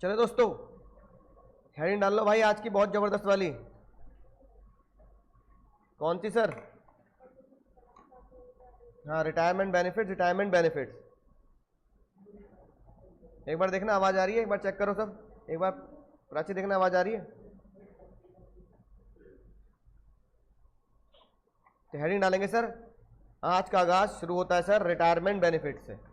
चलो दोस्तों, हेडिंग डाल लो भाई आज की बहुत जबरदस्त वाली। कौन सी सर? हाँ, रिटायरमेंट बेनिफिट्स, रिटायरमेंट बेनिफिट्स। एक बार देखना आवाज आ रही है, एक बार चेक करो सब, एक बार प्राची देखना आवाज आ रही है। तो हेडिंग डालेंगे सर, आज का आगाज शुरू होता है सर रिटायरमेंट बेनिफिट से।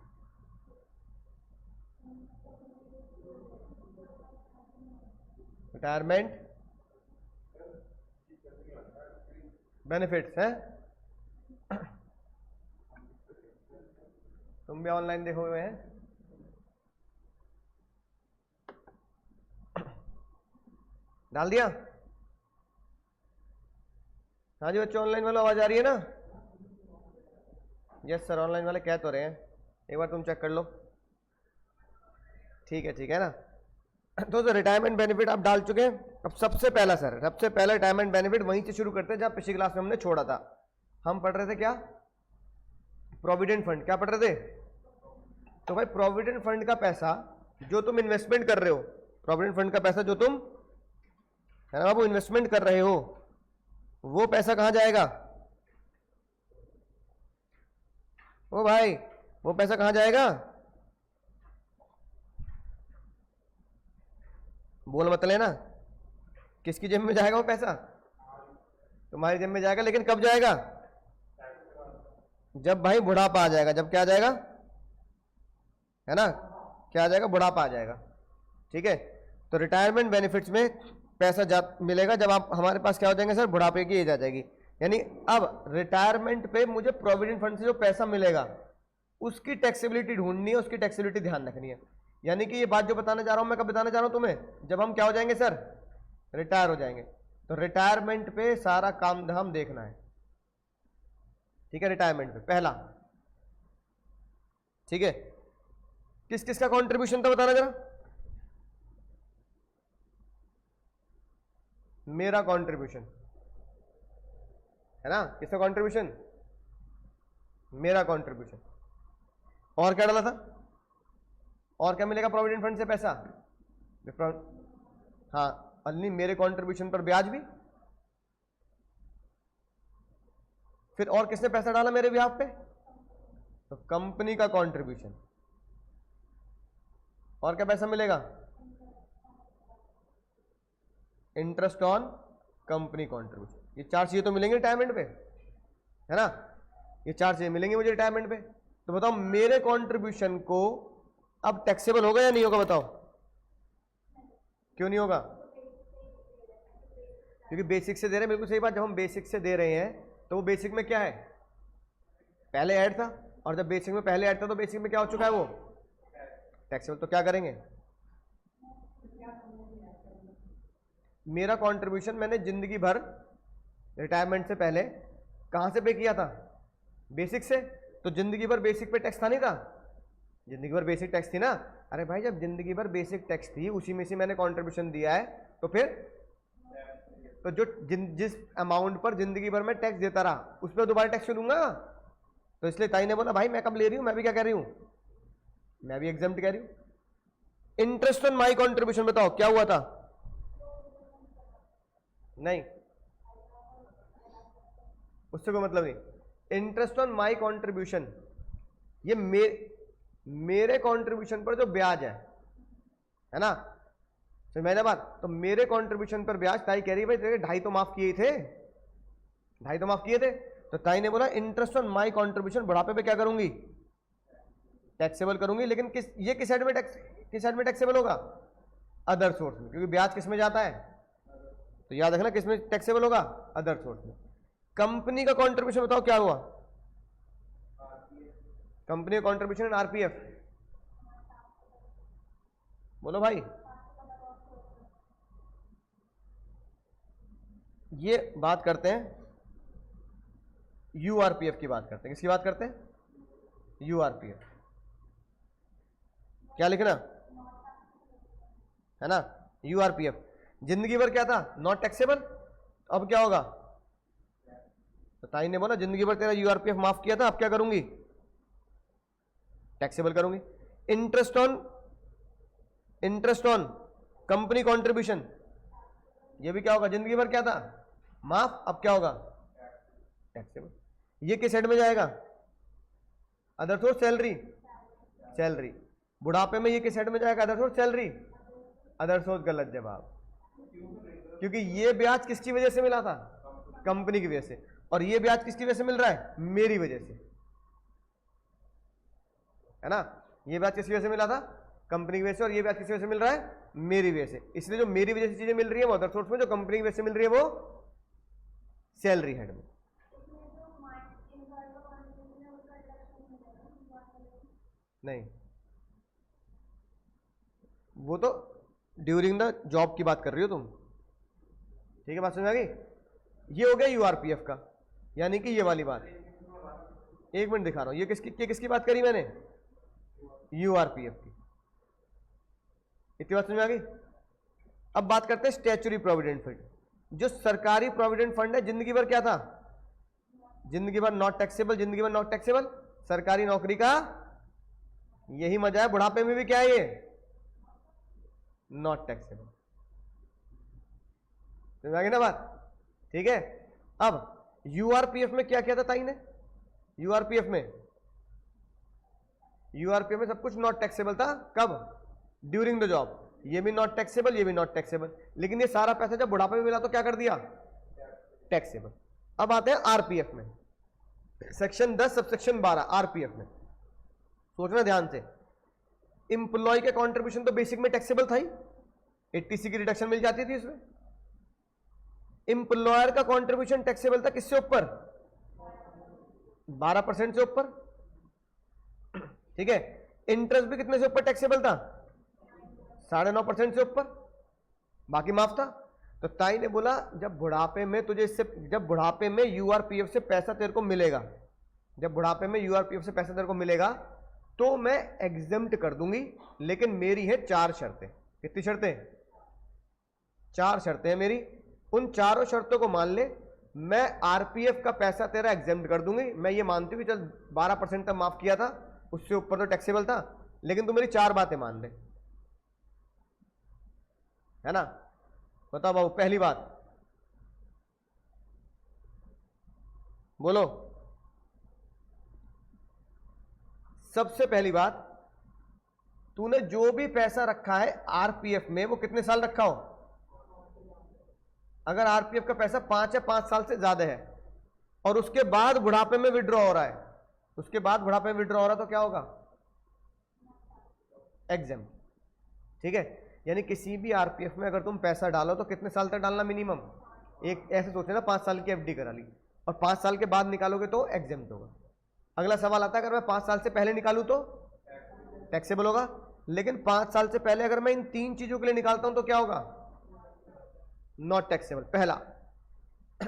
रिटायरमेंट बेनिफिट्स है। तुम भी ऑनलाइन देखो हुए हैं? डाल दिया? हाँ जी बच्चों, ऑनलाइन वालों आवाज आ रही है ना? यस सर, ऑनलाइन वाले कह तो रहे हैं, एक बार तुम चेक कर लो। ठीक है ना। तो रिटायरमेंट बेनिफिट आप डाल चुके हैं। अब सबसे पहला रिटायरमेंट बेनिफिट वहीं से शुरू करते हैं जहां पिछली क्लास में हमने छोड़ा था। हम पढ़ रहे थे क्या? Provident fund. क्या पढ़ रहे थे? तो भाई प्रोविडेंट फंड का पैसा जो तुम इन्वेस्टमेंट कर रहे हो, प्रोविडेंट फंड का पैसा जो तुम, है ना बाबू, इन्वेस्टमेंट कर रहे हो, वो पैसा कहां जाएगा? ओ भाई, वो पैसा कहां जाएगा? बोल मत लेना। किसकी जेब में जाएगा वो पैसा? तुम्हारी जेब में जाएगा, लेकिन कब जाएगा? जब भाई बुढ़ापा आ जाएगा। जब क्या आ जाएगा? है ना, क्या आ जाएगा? बुढ़ापा आ जाएगा। ठीक है, तो रिटायरमेंट बेनिफिट्स में पैसा मिलेगा जब आप, हमारे पास क्या हो जाएंगे सर? बुढ़ापे की एज आ जाएगी। यानी अब रिटायरमेंट पे मुझे प्रोविडेंट फंड से जो पैसा मिलेगा उसकी टैक्सेबिलिटी ढूंढनी है, उसकी टैक्सेबिलिटी ध्यान रखनी है। यानी कि ये बात जो बताने जा रहा हूं मैं, कब बताने जा रहा हूं तुम्हें? जब हम क्या हो जाएंगे सर? रिटायर हो जाएंगे। तो रिटायरमेंट पे सारा काम धाम देखना है। ठीक है, रिटायरमेंट पे पहला। ठीक है, किस किस का कंट्रीब्यूशन था बताना जरा? मेरा कंट्रीब्यूशन है ना। किसका कंट्रीब्यूशन? मेरा कंट्रीब्यूशन। और क्या डाला था? और क्या मिलेगा प्रोविडेंट फंड से पैसा? हाँ, अन्नी मेरे कंट्रीब्यूशन पर ब्याज भी। फिर और किसने पैसा डाला मेरे ब्याज पे? तो कंपनी का कंट्रीब्यूशन। और क्या पैसा मिलेगा? Interest on company contribution. ये चार चीजें तो मिलेंगी रिटायरमेंट पे, है ना। ये चार चीजें मिलेंगी मुझे रिटायरमेंट पे। तो बताओ मेरे कंट्रीब्यूशन को अब टैक्सेबल होगा या नहीं होगा? बताओ क्यों नहीं होगा? क्योंकि बेसिक से दे रहे हैं। बिल्कुल सही बात। जब हम बेसिक से दे रहे हैं तो वो बेसिक में क्या है? पहले ऐड था, और जब बेसिक में पहले ऐड था तो बेसिक में क्या हो चुका है? वो टैक्सेबल। तो क्या करेंगे? मेरा कंट्रीब्यूशन मैंने जिंदगी भर रिटायरमेंट से पहले कहां से पे किया था? बेसिक से। तो जिंदगी भर बेसिक पे टैक्स था नहीं था? जिंदगी भर बेसिक टैक्स थी ना। अरे भाई, जब जिंदगी भर बेसिक टैक्स थी, उसी में से मैंने कंट्रीब्यूशन दिया है, तो फिर तो जो जिस अमाउंट पर जिंदगी भर मैं टैक्स देता रहा उस पर दोबारा टैक्स दूंगा। तो इसलिए ताई ने बोला भाई मैं कब ले रही हूं, मैं भी क्या कह रही हूं, मैं भी एग्जाम्प्ट कह रही हूं। इंटरेस्ट ऑन माई कंट्रीब्यूशन बताओ क्या हुआ था? नहीं, उससे कोई मतलब नहीं। इंटरेस्ट ऑन माई कंट्रीब्यूशन, ये मेरे कंट्रीब्यूशन पर जो ब्याज है ना। तो मैंने बात, तो मेरे कंट्रीब्यूशन पर ब्याज, ताई कह रही है भाई तेरे 2.5 तो माफ किए थे, 2.5 तो माफ किए थे। तो ताई ने बोला इंटरेस्ट ऑन माई कंट्रीब्यूशन बुढ़ापे पे क्या करूंगी? टैक्सेबल करूंगी। लेकिन ये किस साइड में टैक्सेबल होगा? अदर सोर्स में, क्योंकि ब्याज किस में जाता है? तो याद रखना किस में टैक्सेबल होगा? अदर सोर्स में। कंपनी का कंट्रीब्यूशन बताओ क्या हुआ? कंपनी का कंट्रीब्यूशन आरपीएफ। बोलो भाई। ये बात करते हैं यूआरपीएफ की बात करते हैं। किसकी बात करते हैं? यूआरपीएफ। क्या लिखना है ना? यूआरपीएफ। जिंदगी भर क्या था? Not taxable. अब क्या होगा? तो ताई ने बोला जिंदगी भर तेरा यूआरपीएफ माफ किया था, अब क्या करूंगी? टैक्सेबल करूंगी। Interest on interest on company contribution, ये भी क्या होगा, जिंदगी भर क्या था, माफ, अब क्या होगा, टैक्सेबल। ये किस हेड में जाएगा, अदर सोर्स सैलरी, सैलरी। बुढ़ापे में ये किस हेड में जाएगा, other source salary, other source. गलत जवाब, क्योंकि ये ब्याज किसकी वजह से मिला था, कंपनी की वजह से, और ये ब्याज किसकी वजह से मिल रहा है, मेरी वजह से, है ना। ये ब्याज किसकी वजह से मिला था, कंपनी की वजह से, और ये ब्याज किसकी वजह से मिल रहा है, मेरी वजह से। इसलिए जो मेरी वजह से चीजें मिल रही है वो अदर सोर्स में, जो कंपनी की वजह से मिल रही है वो सैलरी हेड में। नहीं, वो तो ड्यूरिंग द जॉब की बात कर रही हो तुम, ठीक है, बात समझ आ गई। ये हो गया यूआरपीएफ का, यानी कि ये वाली बात। एक मिनट दिखा रहा हूं, ये किसकी बात करी मैंने, यूआरपीएफ की। इतनी बात समझ आ गई। अब बात करते हैं स्टैच्यूटरी प्रोविडेंट फंड। जो सरकारी प्रोविडेंट फंड है, जिंदगी भर क्या था, जिंदगी भर नॉट टैक्सेबल, जिंदगी भर नॉट टैक्सेबल। सरकारी नौकरी का यही मजा है, बुढ़ापे में भी क्या है, ये नॉट टैक्सेबल। समझ आ गई ना बात, ठीक है। अब यूआरपीएफ में क्या किया था ताई ने, यूआरपीएफ में सब कुछ नॉट टैक्सेबल था। कब, ड्यूरिंग द जॉब। ये भी नॉट टैक्सेबल, ये भी नॉट टैक्सेबल, लेकिन ये सारा पैसा जब बुढ़ापे में मिला तो क्या कर दिया, टैक्सेबल। अब आते हैं आरपीएफ में, सेक्शन 10 सबसेक्शन 12 आरपीएफ में। सोचना ध्यान से, इंप्लॉय के कंट्रीब्यूशन तो बेसिक में टैक्सेबल था ही, 80C की रिडक्शन मिल जाती थी इसमें। इंप्लॉयर का कंट्रीब्यूशन टैक्सेबल था किससे ऊपर, 12% से ऊपर, ठीक है। इंटरेस्ट भी कितने से ऊपर टैक्सेबल था, 9.5% से ऊपर, बाकी माफ था। तो ताई ने बोला जब बुढ़ापे में तुझे इससे, जब बुढ़ापे में यूआरपीएफ से पैसा तेरे को मिलेगा, जब बुढ़ापे में यूआरपीएफ से पैसा तेरे को मिलेगा तो मैं एग्जेम्प्ट कर दूंगी, लेकिन मेरी है 4 शर्तें। कितनी शर्तें, 4 शर्तें हैं मेरी। उन चारों शर्तों को मान ले, मैं आरपीएफ का पैसा तेरा एग्जेम्प्ट कर दूंगी। मैं ये मानती हूँ कि चल 12% तक माफ किया था, उससे ऊपर तो टैक्सेबल था, लेकिन तू मेरी 4 बातें मान ले, है ना। बताओ बाबू, पहली बात बोलो। सबसे पहली बात, तूने जो भी पैसा रखा है आरपीएफ में वो कितने साल रखा हो। अगर आरपीएफ का पैसा 5 या 5 साल से ज्यादा है और उसके बाद बुढ़ापे में विड्रॉ हो रहा है, उसके बाद बुढ़ापे में विड्रॉ हो रहा है तो क्या होगा, एग्जेम्प्ट, ठीक है। यानी किसी भी आरपीएफ में अगर तुम पैसा डालो तो कितने साल तक डालना मिनिमम, एक ऐसे सोचे ना 5 साल की एफडी करा ली और 5 साल के बाद निकालोगे तो एग्जेम्प्ट होगा। अगला सवाल आता है, अगर मैं 5 साल से पहले निकालूं तो टैक्सेबल होगा, लेकिन 5 साल से पहले अगर मैं इन 3 चीजों के लिए निकालता हूं तो क्या होगा, नॉट टैक्सेबल। पहला,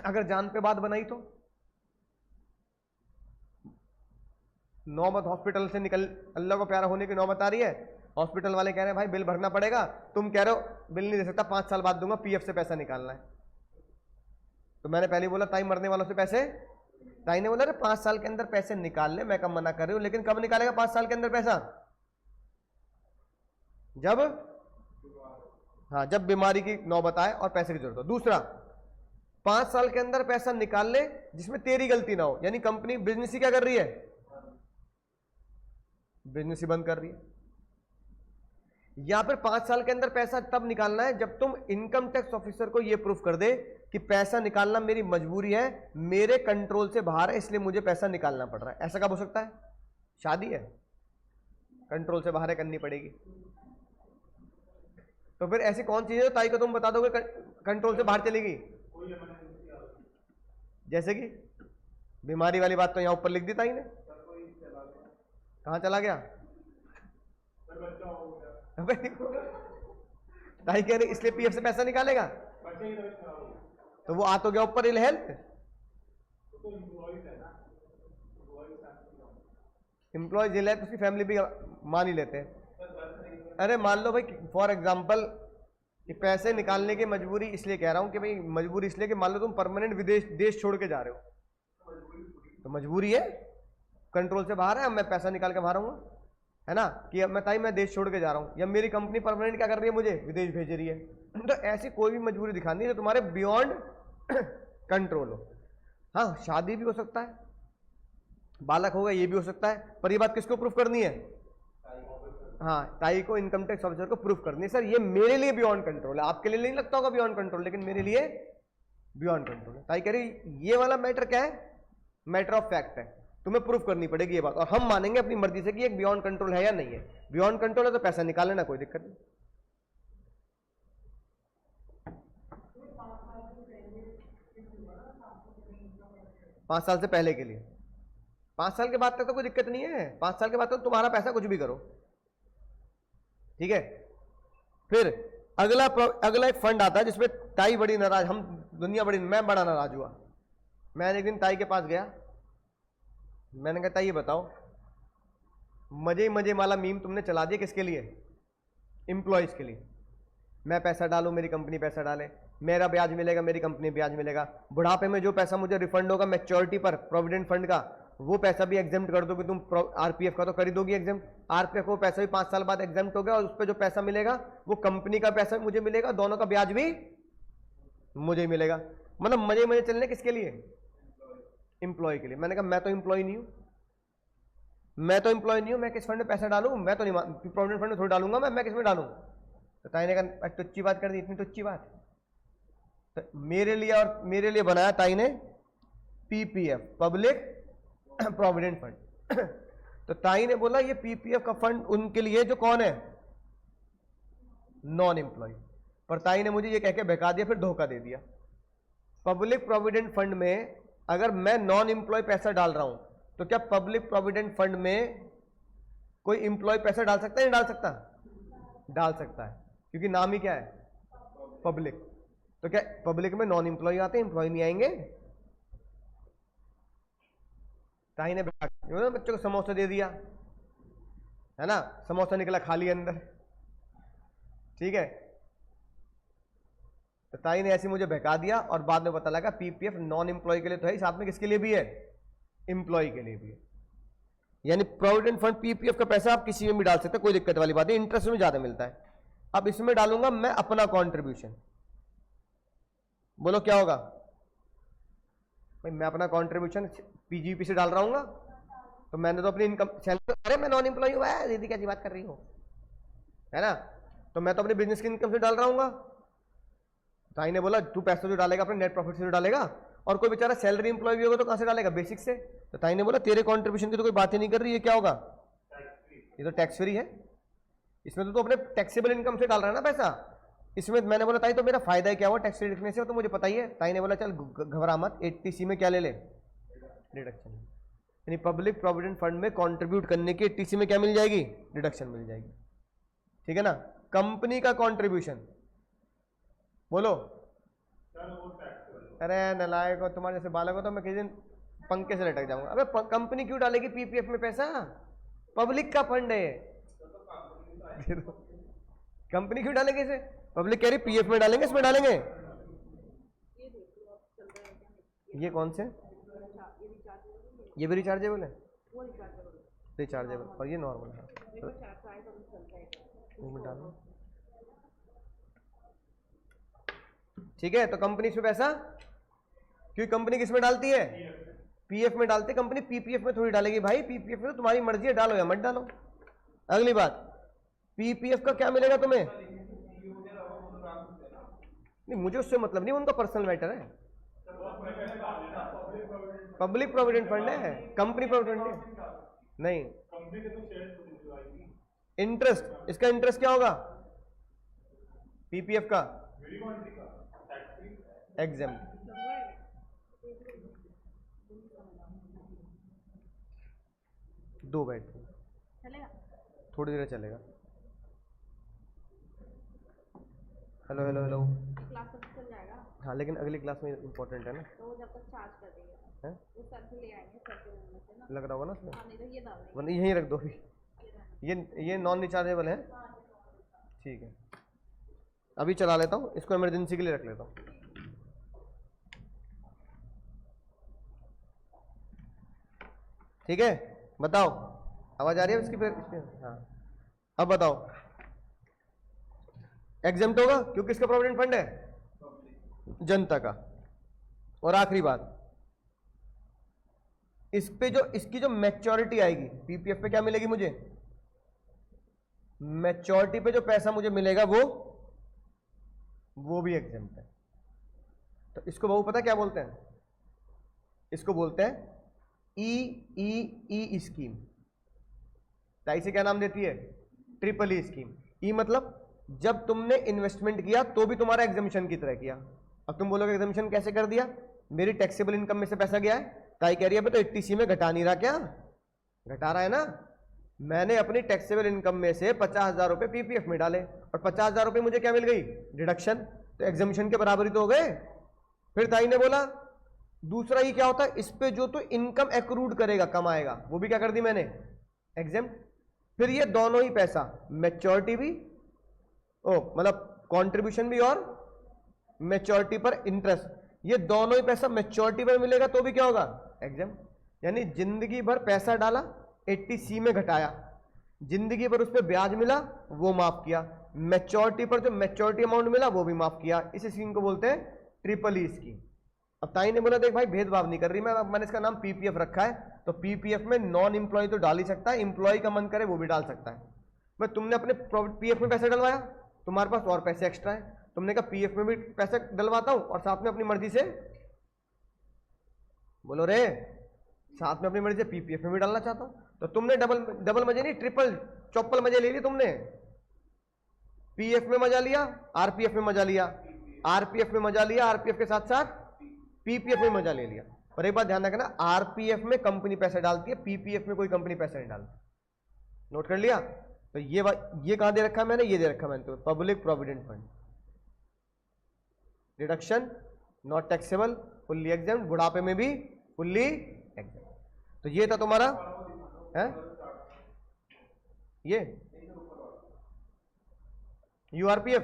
अगर जान पे बात बनाई तो नौबत हॉस्पिटल से निकल, अल्लाह को प्यारा होने की नौबत आ रही है, हॉस्पिटल वाले कह रहे हैं भाई बिल भरना पड़ेगा, तुम कह रहे हो बिल नहीं दे सकता, 5 साल बाद दूंगा, पीएफ से पैसा निकालना है। तो मैंने पहले बोला ताई मरने वालों से पैसे, ताई ने बोला अरे 5 साल के अंदर पैसे निकाल ले, मैं कब मना कर रही हूं, लेकिन कब निकालेगा 5 साल के अंदर पैसा, जब, हाँ, जब बीमारी की नौबत आए और पैसे की जरूरत हो। दूसरा, 5 साल के अंदर पैसा निकाल ले जिसमें तेरी गलती ना हो, यानी कंपनी बिजनेस ही क्या कर रही है, बिजनेस ही बंद कर रही है। या फिर 5 साल के अंदर पैसा तब निकालना है जब तुम इनकम टैक्स ऑफिसर को यह प्रूफ कर दे कि पैसा निकालना मेरी मजबूरी है, मेरे कंट्रोल से बाहर है, इसलिए मुझे पैसा निकालना पड़ रहा है। ऐसा कब हो सकता है, शादी है, कंट्रोल से बाहर है, करनी पड़ेगी। तो फिर ऐसी कौन चीज है ताई को तुम बता दोगे कंट्रोल से बाहर चलेगी, जैसे कि बीमारी वाली बात तो यहां ऊपर लिख दी ताई ने, कहां चला गया, ताई कह रही इसलिए पीएफ से पैसा निकालेगा, तो वो आ तो गया ऊपर इल हेल्थ, एम्प्लॉय जिल है तो उसकी फैमिली भी मान ही लेते हैं। अरे मान लो भाई फॉर एग्जांपल कि पैसे निकालने की मजबूरी, इसलिए कह रहा हूं कि भाई मजबूरी इसलिए कि मान लो तुम परमानेंट विदेश देश छोड़ के जा रहे हो, तो मजबूरी है, कंट्रोल से बाहर है, मैं पैसा निकाल के बाहर आऊंगा, है ना, कि अब मैं देश छोड़ के जा रहा हूं, या मेरी कंपनी परमानेंट क्या कर रही है, मुझे विदेश भेज रही है। तो ऐसी कोई भी मजबूरी दिखानी है जो तुम्हारे बियॉन्ड कंट्रोल हो। हाँ, शादी भी हो सकता है, बालक होगा ये भी हो सकता है, पर ये बात किसको प्रूफ करनी है? हाँ, ताई को, इनकम टैक्स ऑफिसर को प्रूफ करनी है, सर ये मेरे लिए बियॉन्ड कंट्रोल है। आपके लिए नहीं लगता होगा बियॉन्ड कंट्रोल, लेकिन मेरे लिए बियॉन्ड कंट्रोल है। ताई कह रही ये वाला मैटर क्या है, मैटर ऑफ फैक्ट है, तुम्हें प्रूफ करनी पड़ेगी ये बात, और हम मानेंगे अपनी मर्जी से कि एक बियॉन्ड कंट्रोल है या नहीं है। बियॉन्ड कंट्रोल है तो पैसा निकाल लेना, कोई दिक्कत नहीं। पांच साल से पहले के लिए, 5 साल के बाद तक तो कोई दिक्कत नहीं है। 5 साल के बाद तो तुम्हारा पैसा कुछ भी करो, ठीक है। फिर अगला एक फंड आता है जिसमें ताई बड़ी नाराज, हम दुनिया बड़ी, मैं बड़ा नाराज हुआ। मैंने एक दिन ताई के पास गया, मैंने कहा ताई ये बताओ, मजे वाला मीम तुमने चला दिया, किसके लिए? एम्प्लॉयज के लिए। मैं पैसा डालूं, मेरी कंपनी पैसा डाले, मेरा ब्याज मिलेगा, मेरी कंपनी ब्याज मिलेगा, बुढ़ापे में जो पैसा मुझे रिफंड होगा मैच्योरिटी पर प्रोविडेंट फंड का, वो पैसा भी एग्जाम्प्ट कर दोगे तुम। आरपीएफ का तो कर ही दोगी एग्जाम्प्ट, आरपीएफ को पैसा भी 5 साल बाद एग्जाम्प्ट हो गया, और उस पर जो पैसा मिलेगा वो कंपनी का पैसा मुझे मिलेगा, दोनों का ब्याज भी मुझे मिलेगा। मतलब मजे चलने किसके लिए? एम्प्लॉय के लिए। मैंने कहा मैं तो एम्प्लॉय नहीं हूं, मैं किस फंड में पैसा डालूं? मैं तो नहीं, प्रोविडेंट फंड में थोड़ी डालूंगा मैं किस में डालूं? तो ताई ने कहा टुच्ची बात कर दी, इतनी टुच्ची बात? तो मेरे लिए बनाया ताई ने पीपीएफ, पब्लिक प्रोविडेंट फंड। तो ताई ने बोला ये पीपीएफ का फंड उनके लिए जो कौन है, नॉन एम्प्लॉय। पर ताई ने मुझे ये कह के बहका दिया, फिर धोखा दे दिया। पब्लिक प्रोविडेंट फंड में अगर मैं नॉन एम्प्लॉय पैसा डाल रहा हूं, तो क्या पब्लिक प्रोविडेंट फंड में कोई एम्प्लॉय पैसा डाल सकता है, नहीं डाल सकता? डाल सकता है, क्योंकि नाम ही क्या है, पब्लिक। तो क्या पब्लिक में नॉन एम्प्लॉय आते हैं, एम्प्लॉय नहीं आएंगे? ताई ने बच्चों को समोसा दे दिया, है ना, समोसा निकला खाली अंदर, ठीक है। तो ताई ने ऐसे मुझे बहका दिया, और बाद में पता लगा पीपीएफ नॉन एम्प्लॉय के लिए तो है, साथ में किसके लिए भी है, एम्प्लॉय के लिए भी है। यानी प्रोविडेंट फंड पीपीएफ का पैसा आप किसी में भी डाल सकते हैं, कोई दिक्कत वाली बात नहीं, इंटरेस्ट में ज्यादा मिलता है। अब इसमें डालूंगा मैं अपना कंट्रीब्यूशन, बोलो क्या होगा भाई? मैं अपना कंट्रीब्यूशन पीजीपी से डाल रहा हूँ, तो मैंने तो अपनी इनकम सैलरी, अरे मैं नॉन एम्प्लॉय हूँ, दीदी कैसी बात कर रही हो, है ना, तो मैं तो अपने बिजनेस की इनकम से डाल रहा हूँ। ताई ने बोला तू पैसा जो डालेगा अपने नेट प्रॉफिट से डालेगा, और कोई बेचारा सैलरी एम्प्लॉय भी होगा तो कहां से डालेगा, बेसिक से। तो ताई ने बोला तेरे कंट्रीब्यूशन की तो कोई बात ही नहीं कर रही है, क्या होगा, ये तो टैक्स फ्री है, इसमें तो अपने टैक्सेबल इनकम से डाल रहा है ना पैसा। इसमें मैंने बोला ताई तो मेरा फायदा है क्या हुआ टैक्स रिडक्शन से, तो मुझे पता ही है। ताई ने बोला चल घबरा मत, 80C में क्या ले ले, डिडक्शन। यानी पब्लिक प्रोविडेंट फंड में कंट्रीब्यूट करने की 80C में क्या मिल जाएगी, डिडक्शन मिल जाएगी, ठीक है ना। कंपनी का कंट्रीब्यूशन बोलो, अरे नलायक हो, तुम्हारे जैसे बालक हो तो मैं किसी दिन पंखे से लटक जाऊंगा। अबे कंपनी क्यों डालेगी पीपीएफ में पैसा, पब्लिक का फंड है। कंपनी क्यों डालेगी इसे, पब्लिक कह रही पीएफ में डालेंगे, इसमें डालेंगे। ये कौन से, ये भी रिचार्जेबल है, रिचार्जेबल, और ये नॉर्मल है, डालो, ठीक है। तो कंपनी इसमें पैसा, क्योंकि कंपनी किस में डालती है, पीएफ में डालती है कंपनी, पीपीएफ में थोड़ी डालेगी भाई, पीपीएफ में तो तुम्हारी मर्जी है, डालो या मत डालो। अगली बात, पीपीएफ का क्या मिलेगा तुम्हें, नहीं मुझे उससे मतलब नहीं, उनका पर्सनल मैटर है। पब्लिक प्रोविडेंट फंड है, कंपनी प्रोविडेंट फंड नहीं। इंटरेस्ट, इसका इंटरेस्ट क्या होगा, पीपीएफ का एग्जाम, दो बैठ चलेगा, थोड़ी देर चलेगा। हेलो हेलो हेलो, क्लास तक चल जाएगा। हाँ लेकिन अगली क्लास में इम्पोर्टेंट है ना, तो जब तक चार्ज कर देगा वो सर से ले आएंगे, सर के रूम में से ना लग रहा होगा ना उसमें, नहीं तो ये डाल देंगे, वरना यहीं रख दो अभी। ये नॉन रिचार्जेबल है, ठीक है अभी चला लेता हूँ इसको, इमरजेंसी के लिए रख लेता हूँ। ठीक है बताओ, आवाज आ रही है इसकी फिर हाँ अब बताओ एग्जेम्प्ट होगा क्योंकि इसका प्रोविडेंट फंड है जनता का। और आखिरी बात, इस पे जो इसकी जो मैच्योरिटी आएगी पीपीएफ पे क्या मिलेगी मुझे, मैच्योरिटी पे जो पैसा मुझे मिलेगा वो भी एग्जेम्प्ट है। तो इसको बहु पता क्या बोलते हैं, इसको बोलते हैं ई स्कीम। ताई से क्या नाम देती है, ट्रिपल ई स्कीम। ई मतलब जब तुमने इन्वेस्टमेंट किया तो भी तुम्हारा एग्जामिशन की तरह किया। अब तुम बोलोगे एग्जामिशन कैसे कर दिया, मेरी टैक्सेबल इनकम में से पैसा गया है, ताई कह रही है तो 80C में घटा नहीं रहा, क्या घटा रहा है ना, मैंने अपनी टैक्सेबल इनकम में से 50,000 रुपए पीपीएफ में डाले और 50,000 रुपए मुझे क्या मिल गई, डिडक्शन, तो एग्जामिशन के बराबरी तो हो गए। फिर ताई ने बोला दूसरा ही क्या होता है, इस पे जो तो इनकम एक्रूड करेगा कमाएगा वो भी क्या कर दी मैंने एग्जेम्प्ट। फिर ये दोनों ही पैसा मैच्योरिटी भी मतलब कंट्रीब्यूशन भी और मैच्योरिटी पर इंटरेस्ट, ये दोनों ही पैसा मैच्योरिटी पर मिलेगा तो भी क्या होगा एग्जेम्प्ट। यानी जिंदगी भर पैसा डाला 80C में घटाया, जिंदगी भर उस पर ब्याज मिला वो माफ किया, मैच्योरिटी पर जो मैच्योरिटी अमाउंट मिला वो भी माफ किया। इस स्कीम को बोलते हैं ट्रिपल ई स्कीम। अब ताई ने बोला देख भाई भेदभाव नहीं कर रही मैं, अब मैंने इसका नाम पीपीएफ रखा है तो पीपीएफ में नॉन एम्प्लॉय तो डाल ही सकता है, एम्प्लॉय का मन करे वो भी डाल सकता है। भाई तुमने अपने पीएफ में पैसा डलवाया, तुम्हारे पास और पैसे एक्स्ट्रा है, तुमने कहा पीएफ में भी पैसा डलवाता हूं और साथ में अपनी मर्जी से, बोलो रे साथ में अपनी मर्जी से पीपीएफ में भी डालना चाहता हूं, तो तुमने डबल मजे नहीं ट्रिपल चौपल मजे ले लिए तुमने। पीएफ में मजा लिया, आरपीएफ में मजा लिया, आरपीएफ में मजा लिया, आरपीएफ के साथ साथ पीपीएफ में मजा ले लिया। पर एक बात ध्यान रखना, आरपीएफ में कंपनी पैसा डालती है, पीपीएफ में कोई कंपनी पैसा नहीं डालती। नोट कर लिया। तो ये कहां दे रखा है मैंने, ये दे रखा मैंने, तो public provident fund, reduction not taxable, fully exempt, बुढ़ापे में भी फुल्ली एग्जेम्प्ट। तो ये था तुम्हारा है ये यूआरपीएफ,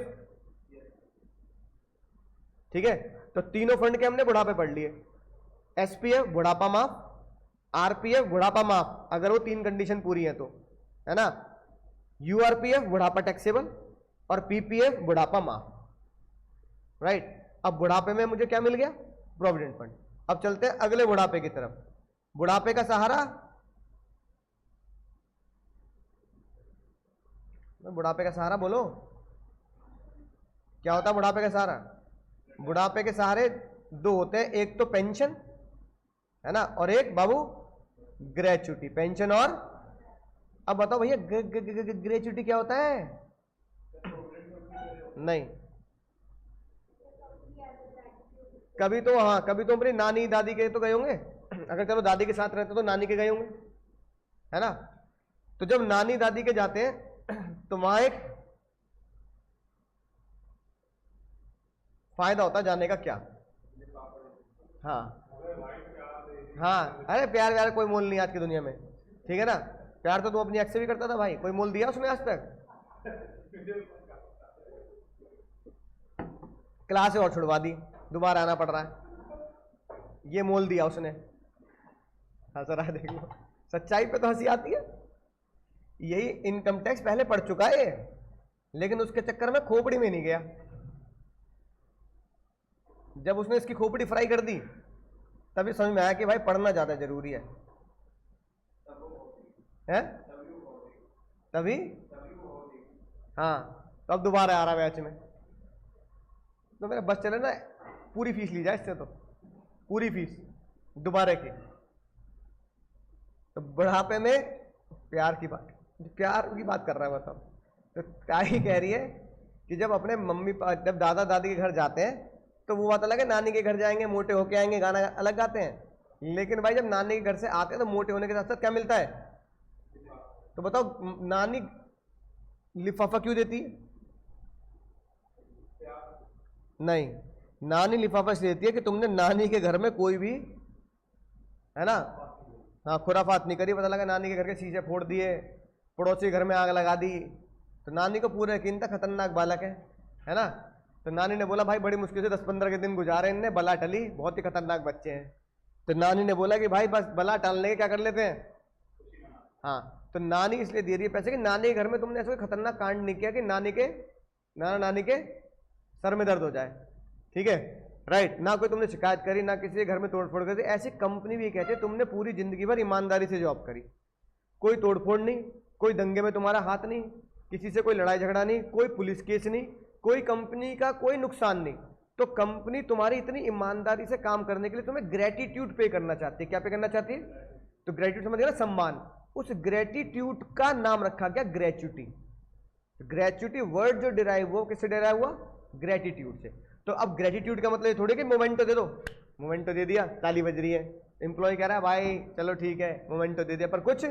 ठीक है। तो तीनों फंड के हमने बुढ़ापे पढ़ लिए, एसपीएफ बुढ़ापा माफ, आरपीएफ बुढ़ापा माफ अगर वो तीन कंडीशन पूरी है तो, है ना, यूआरपीएफ बुढ़ापा टैक्सेबल और पीपीएफ बुढ़ापा माफ, राइट। अब बुढ़ापे में मुझे क्या मिल गया, प्रोविडेंट फंड। अब चलते हैं अगले बुढ़ापे की तरफ। बुढ़ापे का सहारा, बुढ़ापे का सहारा बोलो क्या होता है बुढ़ापे का सहारा। बुढ़ापे के सहारे दो होते हैं, एक तो पेंशन है ना, और एक बाबू ग्रेच्युटी, पेंशन और, अब बताओ भैया ग्रेच्युटी क्या होता है, नहीं कभी तो हाँ, कभी तो अपनी नानी दादी के तो गए होंगे, अगर चलो दादी के साथ रहते तो नानी के गए होंगे, है ना। तो जब नानी दादी के जाते हैं तो वहां एक फायदा होता है जाने का, क्या, हाँ हाँ, अरे प्यार व्यार कोई मोल नहीं आज की दुनिया में, ठीक है ना। प्यार तो तू अपनी एक्स से भी करता था भाई, कोई मोल दिया उसने आज तक, क्लास और छुड़वा दी, दोबारा आना पड़ रहा है, ये मोल दिया उसने, हंस रहा है देख लो, सच्चाई पे तो हंसी आती है। यही इनकम टैक्स पहले पढ़ चुका है लेकिन उसके चक्कर में खोपड़ी में नहीं गया। जब उसने इसकी खोपड़ी फ्राई कर दी तभी समझ में आया कि भाई पढ़ना ज्यादा जरूरी है, तभी हाँ, तो अब दोबारा आ रहा बैच में, तो मेरा बस चले ना, पूरी फीस ली जाए इससे, तो पूरी फीस दोबारा की। तो बुढ़ापे में प्यार की बात कर रहा है बताओ। तो क्या ही कह रही है कि जब अपने जब दादा दादी के घर जाते हैं तो वो बात अलग है, नानी के घर जाएंगे मोटे होके आएंगे गाना अलग गाते हैं, लेकिन भाई जब नानी के घर से आते हैं तो मोटे होने के साथ साथ क्या मिलता है। तो बताओ नानी लिफाफा क्यों देती है, नहीं, नानी लिफाफा इसलिए देती है कि तुमने नानी के घर में कोई भी, है ना, हाँ खुराफात नहीं करी, पता लगा नानी के घर के शीशे फोड़ दिए, पड़ोसी घर में आग लगा दी, तो नानी को पूरा यकीन था खतरनाक बालक है ना। तो नानी ने बोला भाई बड़ी मुश्किल से 10-15 के दिन गुजारे इनने, बला टली, बहुत ही खतरनाक बच्चे हैं। तो नानी ने बोला कि भाई बस बला टालने के क्या कर लेते हैं, हाँ तो नानी इसलिए दे रही है पैसे कि नानी के घर में तुमने ऐसा कोई खतरनाक कांड नहीं किया कि नानी के नानी के सर में दर्द हो जाए, ठीक है, राइट। ना कोई तुमने शिकायत करी, ना किसी के घर में तोड़फोड़ करी। ऐसी कंपनी भी कहती है तुमने पूरी जिंदगी भर ईमानदारी से जॉब करी, कोई तोड़फोड़ नहीं, कोई दंगे में तुम्हारा हाथ नहीं, किसी से कोई लड़ाई झगड़ा नहीं, कोई पुलिस केस नहीं, कोई कंपनी का कोई नुकसान नहीं। तो कंपनी तुम्हारी इतनी ईमानदारी से काम करने के लिए तुम्हें ग्रेटिट्यूड पे करना चाहती है। क्या पे करना चाहती है? तो ग्रेटिट्यूड समझ गया ना, सम्मान। उस ग्रेटिट्यूड का नाम रखा गया ग्रेच्युटी। ग्रेच्युटी वर्ड जो डिराइव हुआ किससे डिराइव हुआ? ग्रेटिट्यूड से। तो अब ग्रेटिट्यूड का मतलब ये थोड़ी कि मोमेंटो दे दो, मोमेंटो दे दिया, ताली बज रही है, एम्प्लॉय कह रहा है भाई चलो ठीक है मोमेंटो दे दिया, पर कुछ